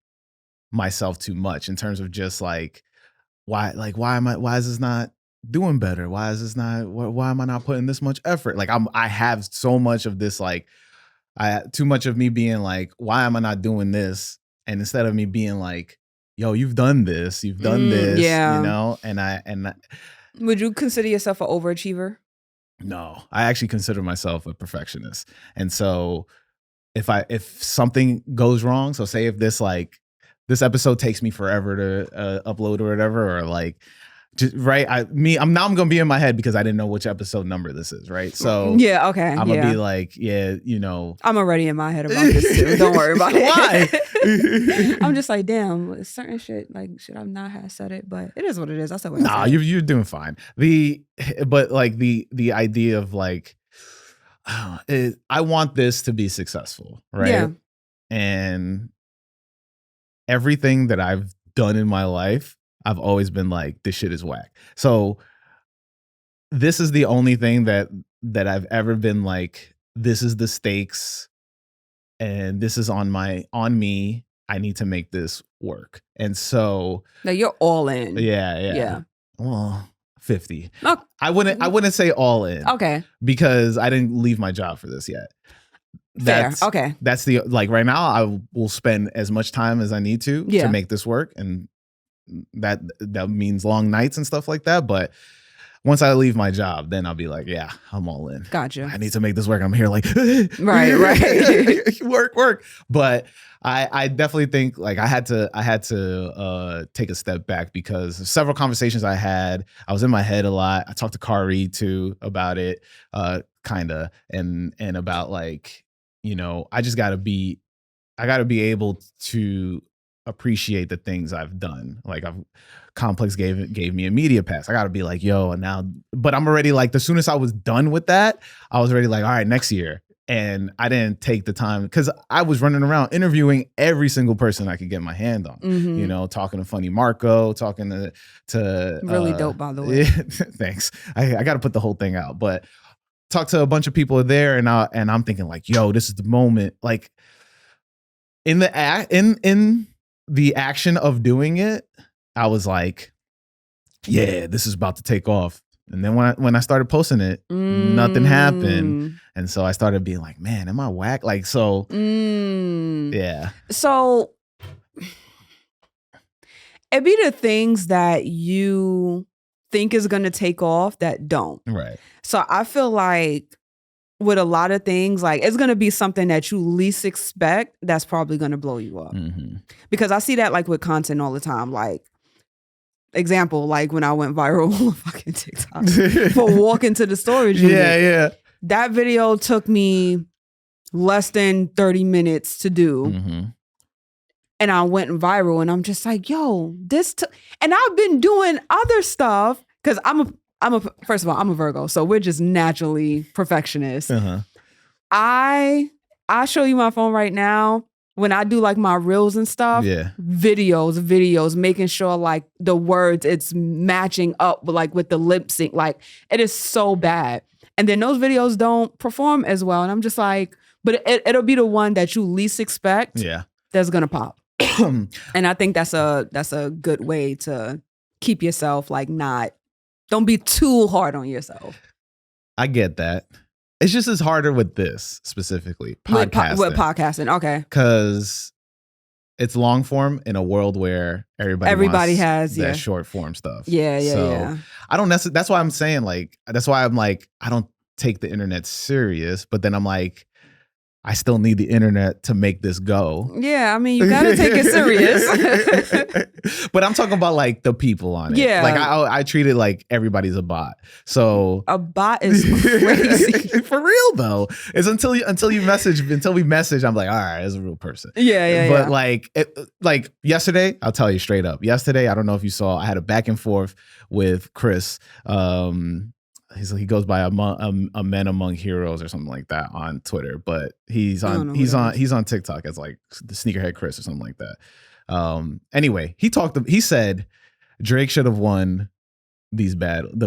myself too much in terms of just like why is this not doing better? Why am I not putting this much effort? Like I have so much of this, like too much of me being like, why am I not doing this? And instead of me being like, yo, you've done this, you Yeah. know, Would you consider yourself an overachiever? no, I actually consider myself a perfectionist. And so if something goes wrong, so say if this episode takes me forever to upload or whatever, or like just right, I'm gonna be in my head because I didn't know which episode number this is, right? So yeah, okay, I'm gonna be like, yeah, you know, I'm already in my head about this too. Don't worry about it. Why? I'm just like, damn, certain shit, like, should I not have said it? But it is what it is. I said what nah, I said. you're doing fine. But like the idea of like, I want this to be successful, right? Yeah. And everything that I've done in my life, I've always been like, this shit is whack. So this is the only thing that I've ever been like, this is the stakes and this is on me. I need to make this work. And so no, you're all in. Yeah. Well, 50. Oh. I wouldn't say all in. Okay. Because I didn't leave my job for this yet. Fair. Okay. That's the like right now I will spend as much time as I need to make this work, and that means long nights and stuff like that. But once I leave my job, then I'll be like, yeah, I'm all in. Gotcha. I need to make this work. I'm here like right. work. But I definitely think like I had to take a step back because several conversations I had, I was in my head a lot. I talked to Kari too about it, kinda, and about like, you know, I gotta be able to appreciate the things I've done. Like Complex gave me a media pass. I gotta be like, yo, and now, but I'm already like, the soonest I was done with that, I was already like, all right, next year. And I didn't take the time because I was running around interviewing every single person I could get my hand on. Mm-hmm. You know, talking to Funny Marco, talking to really dope, by the way. Thanks. I got to put the whole thing out, but talk to a bunch of people there, and I'm thinking like, yo, this is the moment. Like in the action of doing it, I was like, yeah, this is about to take off. And then when I started posting it, nothing happened. And so I started being like, man, am I whack? Like, so, yeah. So it be the things that you think is going to take off that don't. Right. So I feel like with a lot of things, like it's going to be something that you least expect that's probably going to blow you up. Mm-hmm. Because I see that like with content all the time. Like, example, like when I went viral on fucking TikTok for walking to the storage unit. Yeah. That video took me less than 30 minutes to do. Mm-hmm. And I went viral, and I'm just like, yo, and I've been doing other stuff because first of all, I'm a Virgo, so we're just naturally perfectionists. Uh-huh. I show you my phone right now. When I do like my reels and stuff, videos, making sure like the words, it's matching up with the lip sync. Like it is so bad. And then those videos don't perform as well. And I'm just like, but it'll be the one that you least expect. Yeah. That's gonna pop. And I think that's a good way to keep yourself like don't be too hard on yourself. I get that. It's just as harder with this specifically. Podcasting. With podcasting, okay. Because it's long form in a world where everybody has that short form stuff. Yeah. I don't necessarily, that's why I'm saying like, that's why I'm like, I don't take the internet serious, but then I'm like, I still need the internet to make this go. Yeah, I mean, you gotta take it serious. But I'm talking about like the people on it. Yeah. Like I treat it like everybody's a bot. So a bot is crazy. For real though. It's until we message, I'm like, all right, it's a real person. Yeah. But like yesterday, I'll tell you straight up. Yesterday, I don't know if you saw, I had a back and forth with Chris. He goes by a Man Among Heroes or something like that on Twitter, but he's on TikTok as like the Sneakerhead Chris or something like that. Anyway, he said Drake should have won the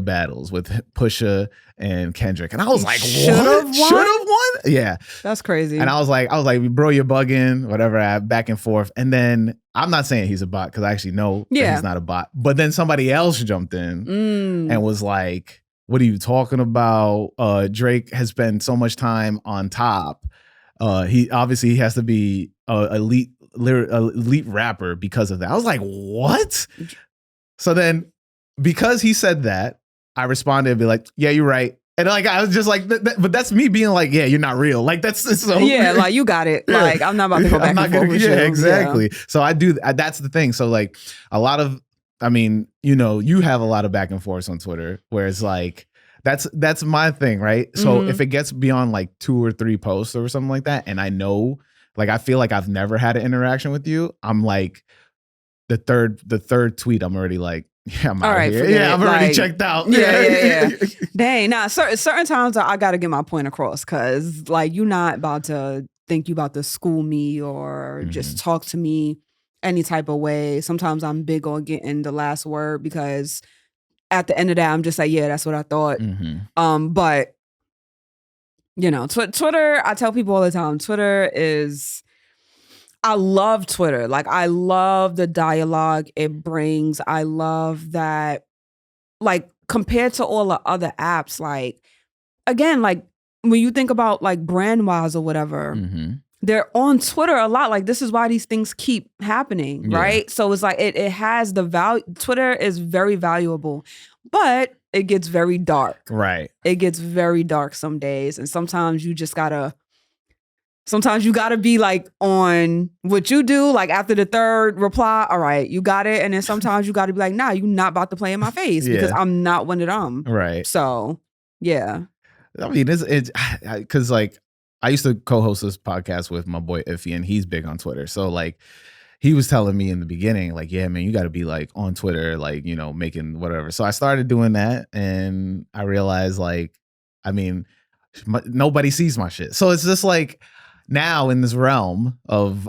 battles with Pusha and Kendrick, and I was like, should have won? Yeah, that's crazy. And I was like, bro, you're bugging, whatever. Back and forth, and then I'm not saying he's a bot because I actually know that he's not a bot, but then somebody else jumped in and was like, what are you talking about? Drake has spent so much time on top. He has to be elite elite rapper because of that. I was like, what? So then, because he said that, I responded and be like, yeah, you're right. And like, I was just like, but that's me being like, yeah, you're not real. Like, that's so. Yeah, like, you got it. Yeah. Like, I'm not about to go back and forth with you. Yeah, exactly. So I do, that's the thing. So like, a lot of, I mean, you have a lot of back and forth on Twitter where it's like, that's my thing, right? So if it gets beyond like 2 or 3 posts or something like that, and I know, like, I feel like I've never had an interaction with you, I'm like, the third tweet, I'm already like, yeah, I'm out here. Yeah, I'm already checked out. Yeah. Dang, nah, certain times I got to get my point across, because like, you're not about to think you about to school me or just talk to me any type of way. Sometimes I'm big on getting the last word, because at the end of that, I'm just like, yeah, that's what I thought. But Twitter, I tell people all the time, Twitter is, I love Twitter. Like, I love the dialogue it brings. I love that, like, compared to all the other apps, like, again, like, when you think about like brand wise or whatever, they're on Twitter a lot. Like, this is why these things keep happening, right? So it's like, it has the value. Twitter is very valuable, but it gets very dark. Right. It gets very dark some days. And sometimes you gotta be like on what you do, like after the third reply, all right, you got it. And then sometimes you gotta be like, nah, you're not about to play in my face, because I'm not one of them. Right. So yeah. I mean, it's because like, I used to co-host this podcast with my boy Iffy, and he's big on Twitter. So like, he was telling me in the beginning, like, yeah, man, you got to be like on Twitter, like, making whatever. So I started doing that, and I realized, like, I mean, nobody sees my shit. So it's just like, now in this realm of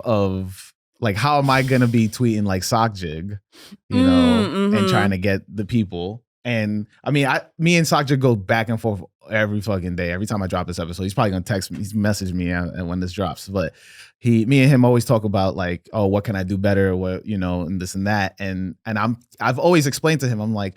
like, how am I gonna be tweeting like sock jig, and trying to get the people? And I mean, me and Sock jig go back and forth every fucking day. Every time I drop this episode, he's probably gonna text me, he's message me and when this drops. But me and him always talk about like, oh, what can I do better? What, and this and that. And I've always explained to him, I'm like,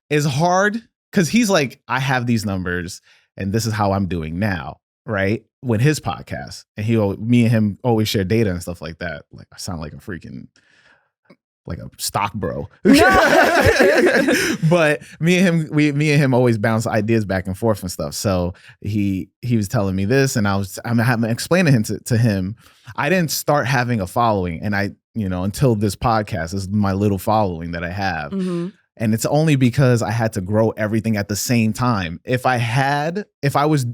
it's hard, because he's like, I have these numbers and this is how I'm doing now, right? With his podcast, and me and him always share data and stuff like that. Like, I sound like a freaking, like a stock bro. But me and him always bounce ideas back and forth and stuff. So he was telling me this, and I'm explaining to him, I didn't start having a following, and I, until this podcast is my little following that I have. And it's only because I had to grow everything at the same time. If I was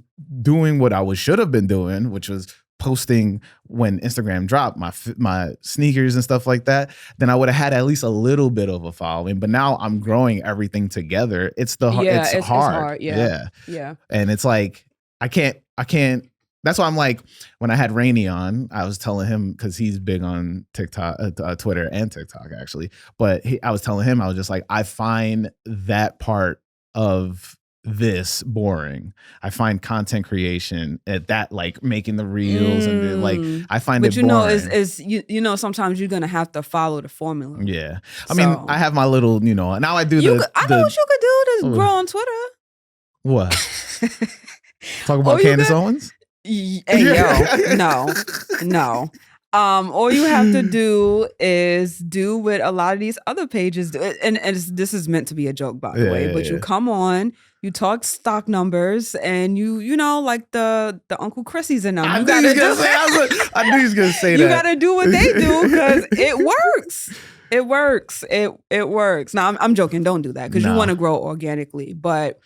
doing what I should have been doing, which was posting when Instagram dropped my sneakers and stuff like that, then I would have had at least a little bit of a following. But now I'm growing everything together. It's hard. It's hard. Yeah. And it's like, I can't. That's why I'm like, when I had Rainey on, I was telling him, because he's big on TikTok, Twitter and TikTok actually. But I was telling him, I was just like, I find that part of this boring. I find content creation at that, like making the reels and like, I find it boring. Is sometimes you're gonna have to follow the formula. Yeah, I mean, I have my little, now I do I know what you could do to grow on Twitter. What? Talk about Candace Owens? Hey, yo, no. All you have to do is do what a lot of these other pages do, and this is meant to be a joke, by the way. But you come on, you talk stock numbers, and you know, like the Uncle Chrissy's in them. I knew he was gonna say that. You gotta do what they do, because it works. It works. It works. Now I'm joking. Don't do that, because you want to grow organically. But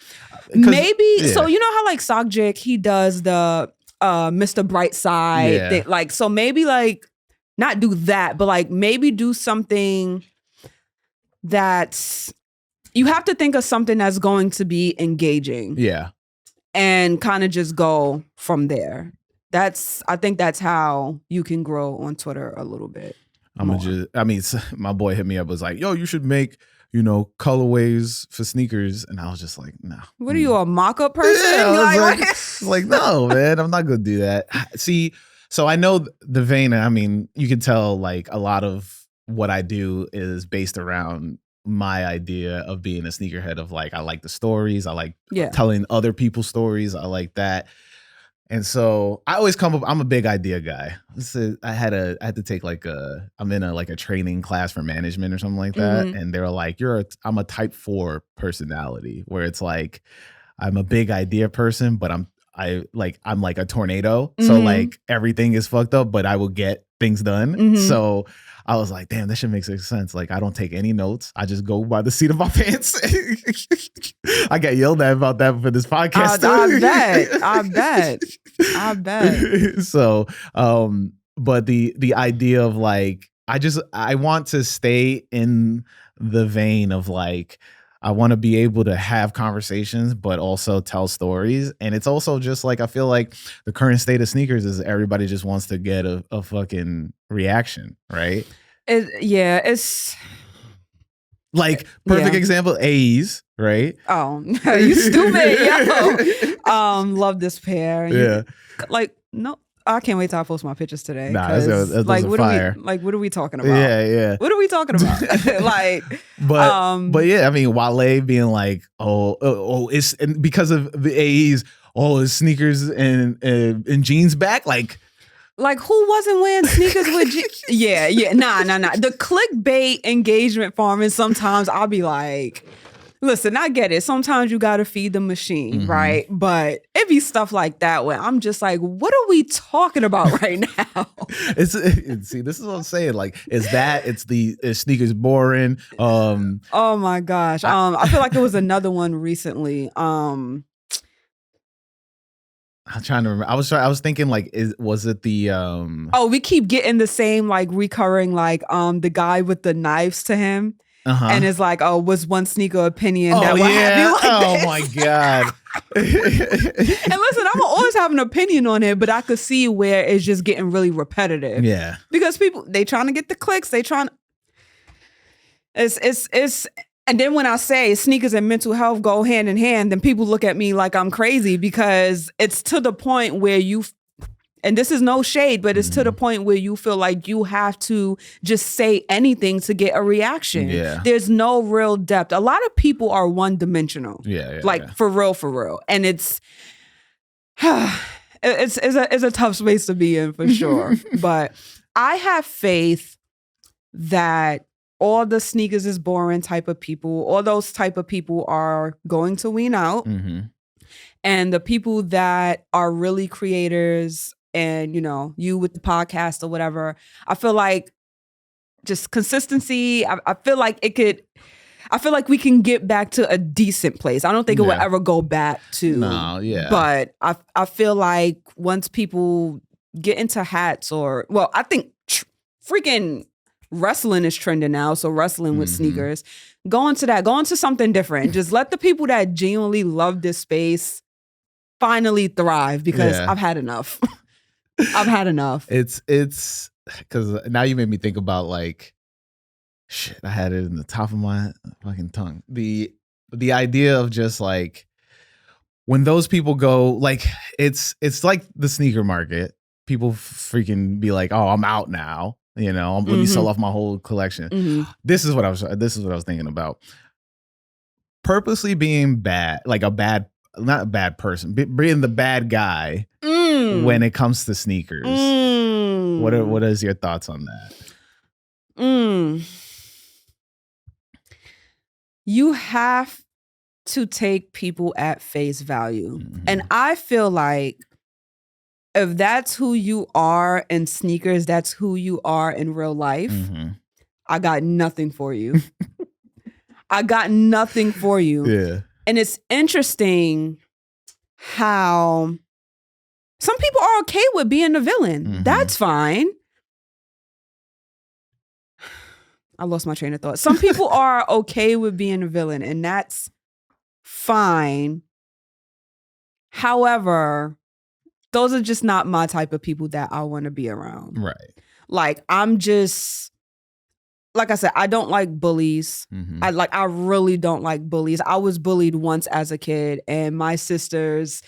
maybe so. You know how like Sock jig, he does the Mr. Brightside thing. Like, so maybe like not do that, but like maybe do something that's, you have to think of something that's going to be engaging. Yeah. And kind of just go from there. I think that's how you can grow on Twitter a little bit. My boy hit me up, was like, yo, you should make, colorways for sneakers. And I was just like, no. What are you, a mock-up person? Yeah, I was like, no, man, I'm not going to do that. See, so I know the vein, and I mean, you can tell like a lot of what I do is based around my idea of being a sneakerhead, of like, I like the stories. I like telling other people's stories. I like that. And so I always come up. I'm a big idea guy. I had to take I'm in a training class for management or something like that, and they were like, I'm a type 4 personality, where it's like I'm a big idea person, but I'm like a tornado. So like everything is fucked up, but I will get things done. So I was like, damn, this shit makes sense. Like, I don't take any notes. I just go by the seat of my pants. I got yelled at about that for this podcast. I bet. So, but the idea of like, I want to stay in the vein of like, I want to be able to have conversations, but also tell stories. And it's also just like, I feel like the current state of sneakers is everybody just wants to get a fucking reaction, right? It's like perfect example, A's, right? Oh, you stupid, yo. Love this pair. Yeah. No. I can't wait till I post my pictures today. Nah, that's what fire. What are we talking about? Yeah. What are we talking about? But yeah, I mean, Wale being like, it's because of the AEs. Oh, is sneakers and jeans back? Like who wasn't wearing sneakers with jeans? Yeah. Nah. The clickbait engagement farming. Sometimes I'll be like, listen, I get it. Sometimes you got to feed the machine, right? But it be stuff like that where I'm just like, what are we talking about right now? See, this is what I'm saying. Like, is sneakers boring? Oh my gosh. I feel like it was another one recently. I'm trying to remember. I was thinking like, was it the we keep getting the same like recurring like the guy with the knives to him. And it's like, was one sneaker opinion that would have you like this? My God. And listen, I'm always have an opinion on it, but I could see where it's just getting really repetitive. Yeah. Because people, they trying to get the clicks. It's and then when I say sneakers and mental health go hand in hand, then people look at me like I'm crazy because it's to the point where and this is no shade, but it's to the point where you feel like you have to just say anything to get a reaction. Yeah. There's no real depth. A lot of people are one-dimensional. Yeah. For real. And it's a tough space to be in for sure. But I have faith that all the sneakers is boring type of people, all those type of people are going to wean out. And the people that are really creators and, you with the podcast or whatever, I feel like just consistency. I feel like we can get back to a decent place. I don't think it will ever go back to. No, yeah. But I feel like once people get into hats I think freaking wrestling is trending now. So wrestling with sneakers, go into something different. Just let the people that genuinely love this space finally thrive because I've had enough. I've had enough. It's because now you made me think about like, shit, I had it in the top of my fucking tongue. The idea of just like, when those people go, like, it's like the sneaker market. People freaking be like, oh, I'm out now. Let me sell off my whole collection. This is what I was thinking about. Purposely being bad, like not a bad person, being the bad guy when it comes to sneakers. What is your thoughts on that? You have to take people at face value. And I feel like if that's who you are in sneakers, that's who you are in real life, I got nothing for you. I got nothing for you. Yeah. And it's interesting how some people are okay with being the villain. That's fine. I lost my train of thought. Some people are okay with being a villain, and that's fine. However, those are just not my type of people that I want to be around. Right. Like, like I said, I don't like bullies. I really don't like bullies. I was bullied once as a kid, and my sisters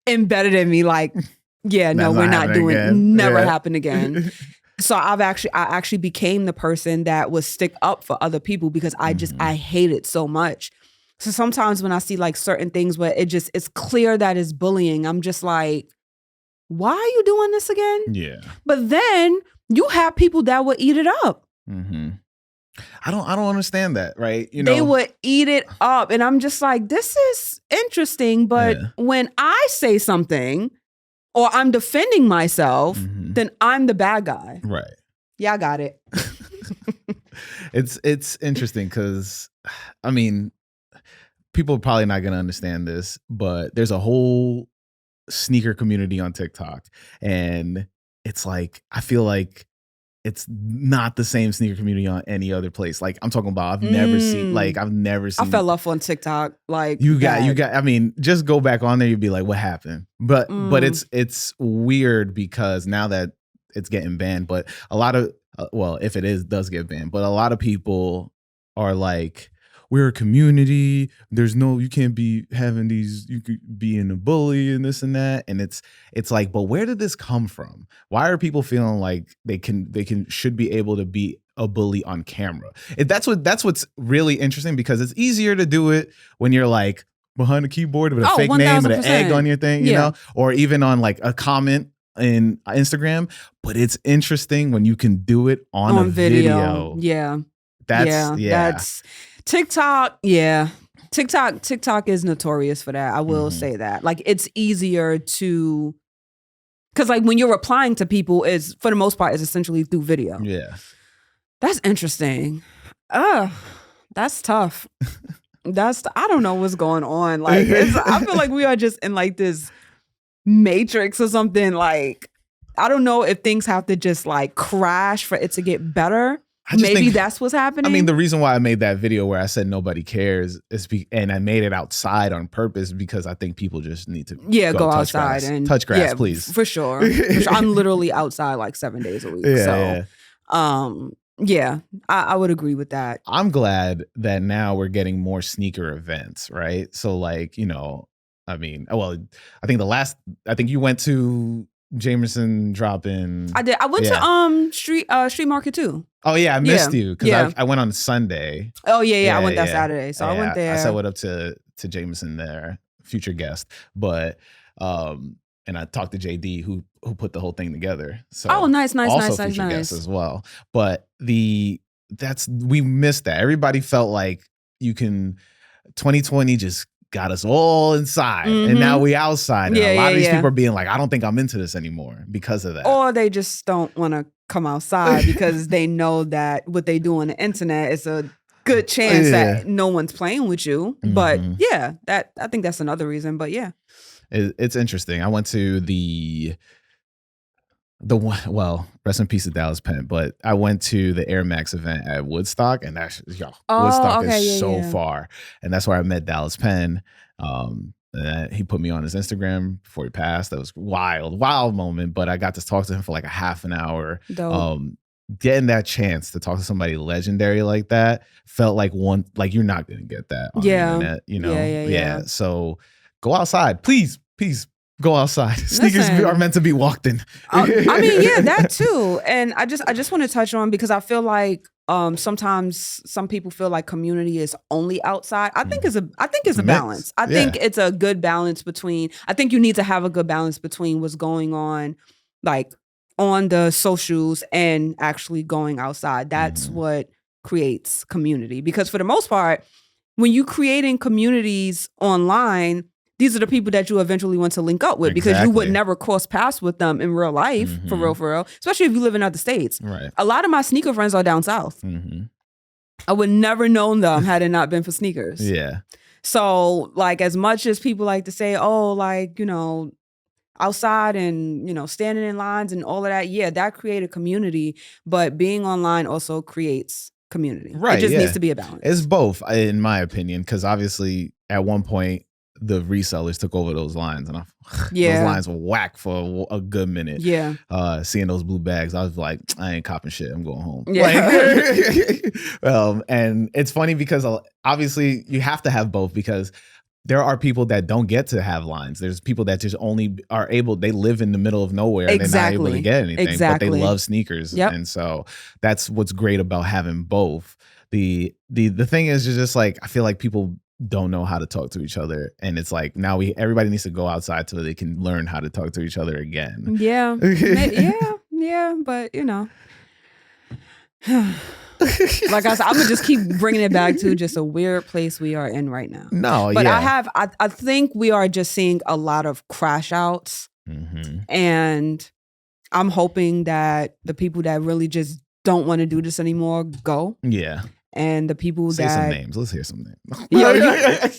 embedded in me like, we're not doing it. Never happen again. So I actually became the person that would stick up for other people because I hate it so much. So sometimes when I see like certain things where it's clear that it's bullying, I'm just like, why are you doing this again? Yeah. But then you have people that will eat it up. Mm-hmm. I don't understand that, right? They would eat it up. And I'm just like, this is interesting. But when I say something or I'm defending myself, then I'm the bad guy. Right. Yeah, I got it. It's interesting because, I mean, people are probably not going to understand this, but there's a whole sneaker community on TikTok. And it's like, I feel like it's not the same sneaker community on any other place. Like I'm talking about, I've never seen. I fell off on TikTok. Like you got. I mean, just go back on there. You'd be like, what happened? But it's weird because now that it's getting banned, but a lot of if it does get banned, but a lot of people are like, we're a community. You can't be having these, you could be in a bully and this and that. And it's like, but where did this come from? Why are people feeling like they should be able to be a bully on camera? That's what's really interesting, because it's easier to do it when you're like behind a keyboard with a fake 1000%. name and an egg on your thing, you know, or even on like a comment in Instagram. But it's interesting when you can do it on a video. Yeah. That's TikTok. Yeah. TikTok is notorious for that. I will say that. Like it's easier to, because like when you're replying to people is for the most part is essentially through video. Yeah. That's interesting. That's tough. I don't know what's going on. Like I feel like we are just in like this matrix or something. Like I don't know if things have to just like crash for it to get better. Maybe that's what's happening. I mean, the reason why I made that video where I said nobody cares and I made it outside on purpose because I think people just need to go outside and touch grass, please. For sure. I'm literally outside like 7 days a week. I would agree with that. I'm glad that now we're getting more sneaker events, right? So like, I mean, I think you went to Jameson drop-in. I did. I went to Street Market too. Oh yeah, I missed you because I went on Sunday. Oh yeah, I went that Saturday, so I went there. I said what up to Jameson there, future guest, but and I talked to JD who put the whole thing together. So nice, future guest as well. But we missed that. Everybody felt like 2020 just got us all inside and now we outside. And a lot of these people are being like, I don't think I'm into this anymore because of that. Or they just don't want to come outside because they know that what they do on the internet is a good chance that no one's playing with you. But I think that's another reason. But yeah. It's interesting. I went to the one, rest in peace to Dallas Penn, but I went to the Air Max event at Woodstock, and Woodstock is so far, and that's where I met Dallas Penn. And he put me on his Instagram before he passed. That was wild moment, but I got to talk to him for like a half an hour. Dope. Getting that chance to talk to somebody legendary like that felt like you're not gonna get that on the internet, Yeah. So go outside, please go outside. Sneakers are meant to be walked in. I mean, that too. And I just want to touch on, because I feel like sometimes some people feel like community is only outside. I think it's a balance. I think it's a good balance between. I think you need to have a good balance between what's going on, like on the socials, and actually going outside. That's what creates community. Because for the most part, when you're creating communities online, these are the people that you eventually want to link up with, because you would never cross paths with them in real life, for real. Especially if you live in other states. Right. A lot of my sneaker friends are down south. I would never known them had it not been for sneakers. Yeah. So like, as much as people like to say, outside and, standing in lines and all of that, that created community, but being online also creates community. Right. It just needs to be a balance. It's both, in my opinion, because obviously at one point, the resellers took over those lines, and those lines were whack for a good minute. Yeah. Seeing those blue bags, I was like, I ain't copping shit. I'm going home. Yeah. And it's funny because obviously you have to have both, because there are people that don't get to have lines. There's people that just only they live in the middle of nowhere and they're not able to get anything, but they love sneakers. Yep. And so that's what's great about having both. The thing is just like, I feel like people don't know how to talk to each other, and it's like now everybody needs to go outside so they can learn how to talk to each other again. Yeah, yeah, but you know. Like I said, I'm gonna just keep bringing it back to just a weird place we are in right now. No, but yeah. I think we are just seeing a lot of crash outs, and I'm hoping that the people that really just don't want to do this anymore go. Yeah. And the people Say that some names. Let's hear some names.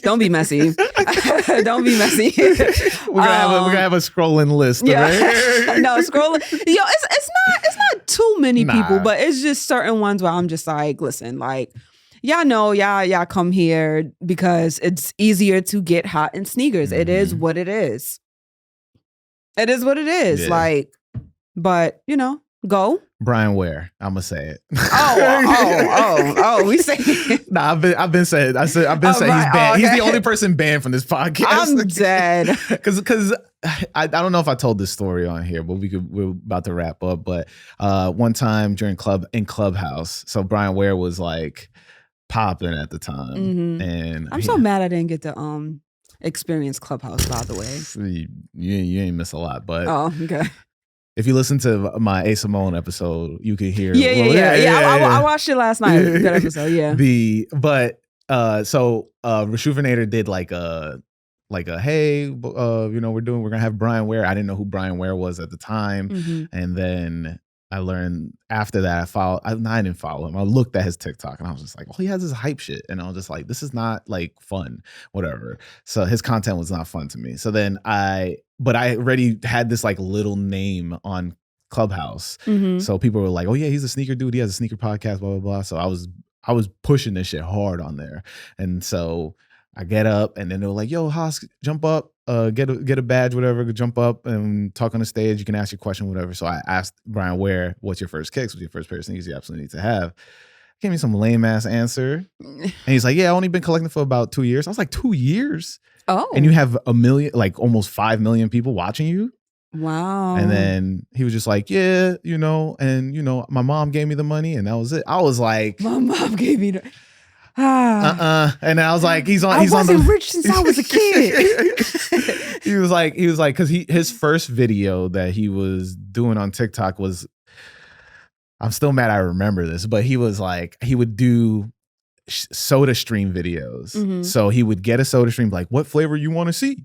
Don't be messy. Don't be messy. We're gonna have a scrolling list. Yeah. Right? No, scrolling. It's not too many people, but it's just certain ones where I'm just like, listen, like, y'all know, y'all come here because it's easier to get hot in sneakers. It is what it is. It is what it is. Yeah. Like, but you know, go. Brian Ware, I'm gonna say it. We say. Nah, I've been saying. I've been saying he's banned. Okay. He's the only person banned from this podcast. I'm dead. Because I don't know if I told this story on here, but we're about to wrap up. But one time during Clubhouse, so Brian Ware was like popping at the time, and I'm so mad I didn't get to experience Clubhouse. By the way, you ain't miss a lot, but okay. If you listen to my A. Simone episode, you can hear. I watched it last night. Good episode. Yeah. So Caffeinated did like a hey, we're gonna have Brian Ware. I didn't know who Brian Ware was at the time, and then I learned after that. I didn't follow him. I looked at his TikTok and I was just like, oh, he has this hype shit, and I was just like, this is not like fun, whatever. So his content was not fun to me. So then but I already had this like little name on Clubhouse. So people were like, oh yeah, he's a sneaker dude. He has a sneaker podcast, blah, blah, blah. So I was pushing this shit hard on there. And so I get up and then they were like, yo, Haas, jump up, get a badge, whatever, jump up and talk on the stage. You can ask your question, whatever. So I asked Brian Ware, what's your first kicks? What's your first pair of sneakers you absolutely need to have? Gave me some lame ass answer. And he's like, yeah, I only been collecting for about 2 years. I was like, 2 years? Oh. And you have a million, like almost 5 million people watching you? Wow. And then he was just like, yeah, my mom gave me the money and that was it. I was like, my mom gave me the And I was like, I wasn't rich since I was a kid. He was like, because his first video that he was doing on TikTok was, I'm still mad I remember this, but he was like, he would do soda stream videos. So he would get a soda stream, like, what flavor you want to see?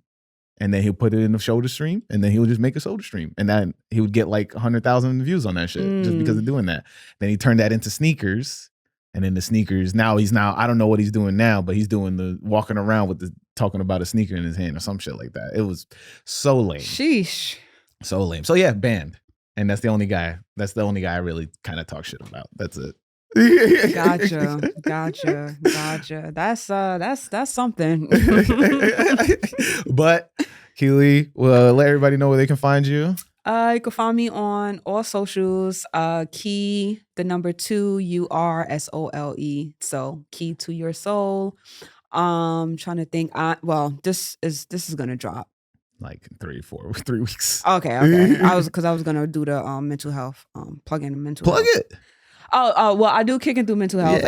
And then he'll put it in the soda stream, and then he'll just make a soda stream. And then he would get like 100,000 views on that shit just because of doing that. Then he turned that into sneakers. And then the sneakers, now I don't know what he's doing now, but he's doing the walking around with talking about a sneaker in his hand or some shit like that. It was so lame. Sheesh. So lame. So yeah, banned. And that's the only guy I really kind of talk shit about. That's it. Gotcha. That's something. But Keely, well, let everybody know where they can find you. You can find me on all socials. Key, the number 2, URSOLE. So Key to Your Soul. Trying to think. This is gonna drop like 3 weeks. Okay. I was gonna do the mental health. Plug in the mental health. Plug it. Oh, well, I do Kicking Through Mental Health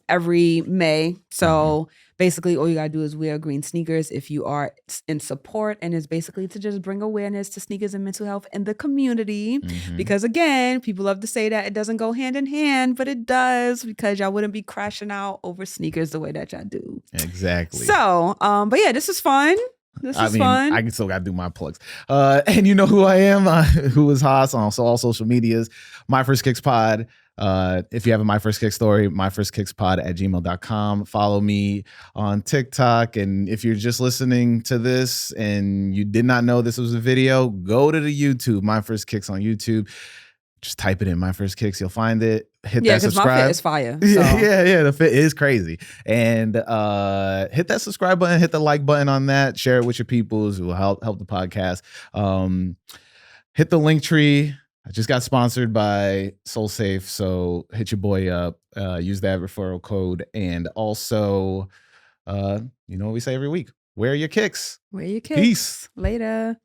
every May. So basically all you gotta do is wear green sneakers if you are in support, and it's basically to just bring awareness to sneakers and mental health in the community. Because again, people love to say that it doesn't go hand in hand, but it does, because y'all wouldn't be crashing out over sneakers the way that y'all do. Exactly. So, but yeah, this is fun. Fun. I still gotta do my plugs. And you know who I am, who is Haas on all social medias. My First Kicks Pod. If you have a My First Kick story, myfirstkickspod@gmail.com. Follow me on TikTok. And if you're just listening to this and you did not know this was a video, go to the YouTube, My First Kicks on YouTube. Just type it in, My First Kicks. You'll find it. Hit that subscribe. My fit is fire. So. Yeah. The fit is crazy. And hit that subscribe button, hit the like button on that. Share it with your peoples. It will help the podcast. Hit the link tree. I just got sponsored by SoulSafe, so hit your boy up. Use that referral code. And also, you know what we say every week. Wear your kicks. Wear your kicks. Peace. Later.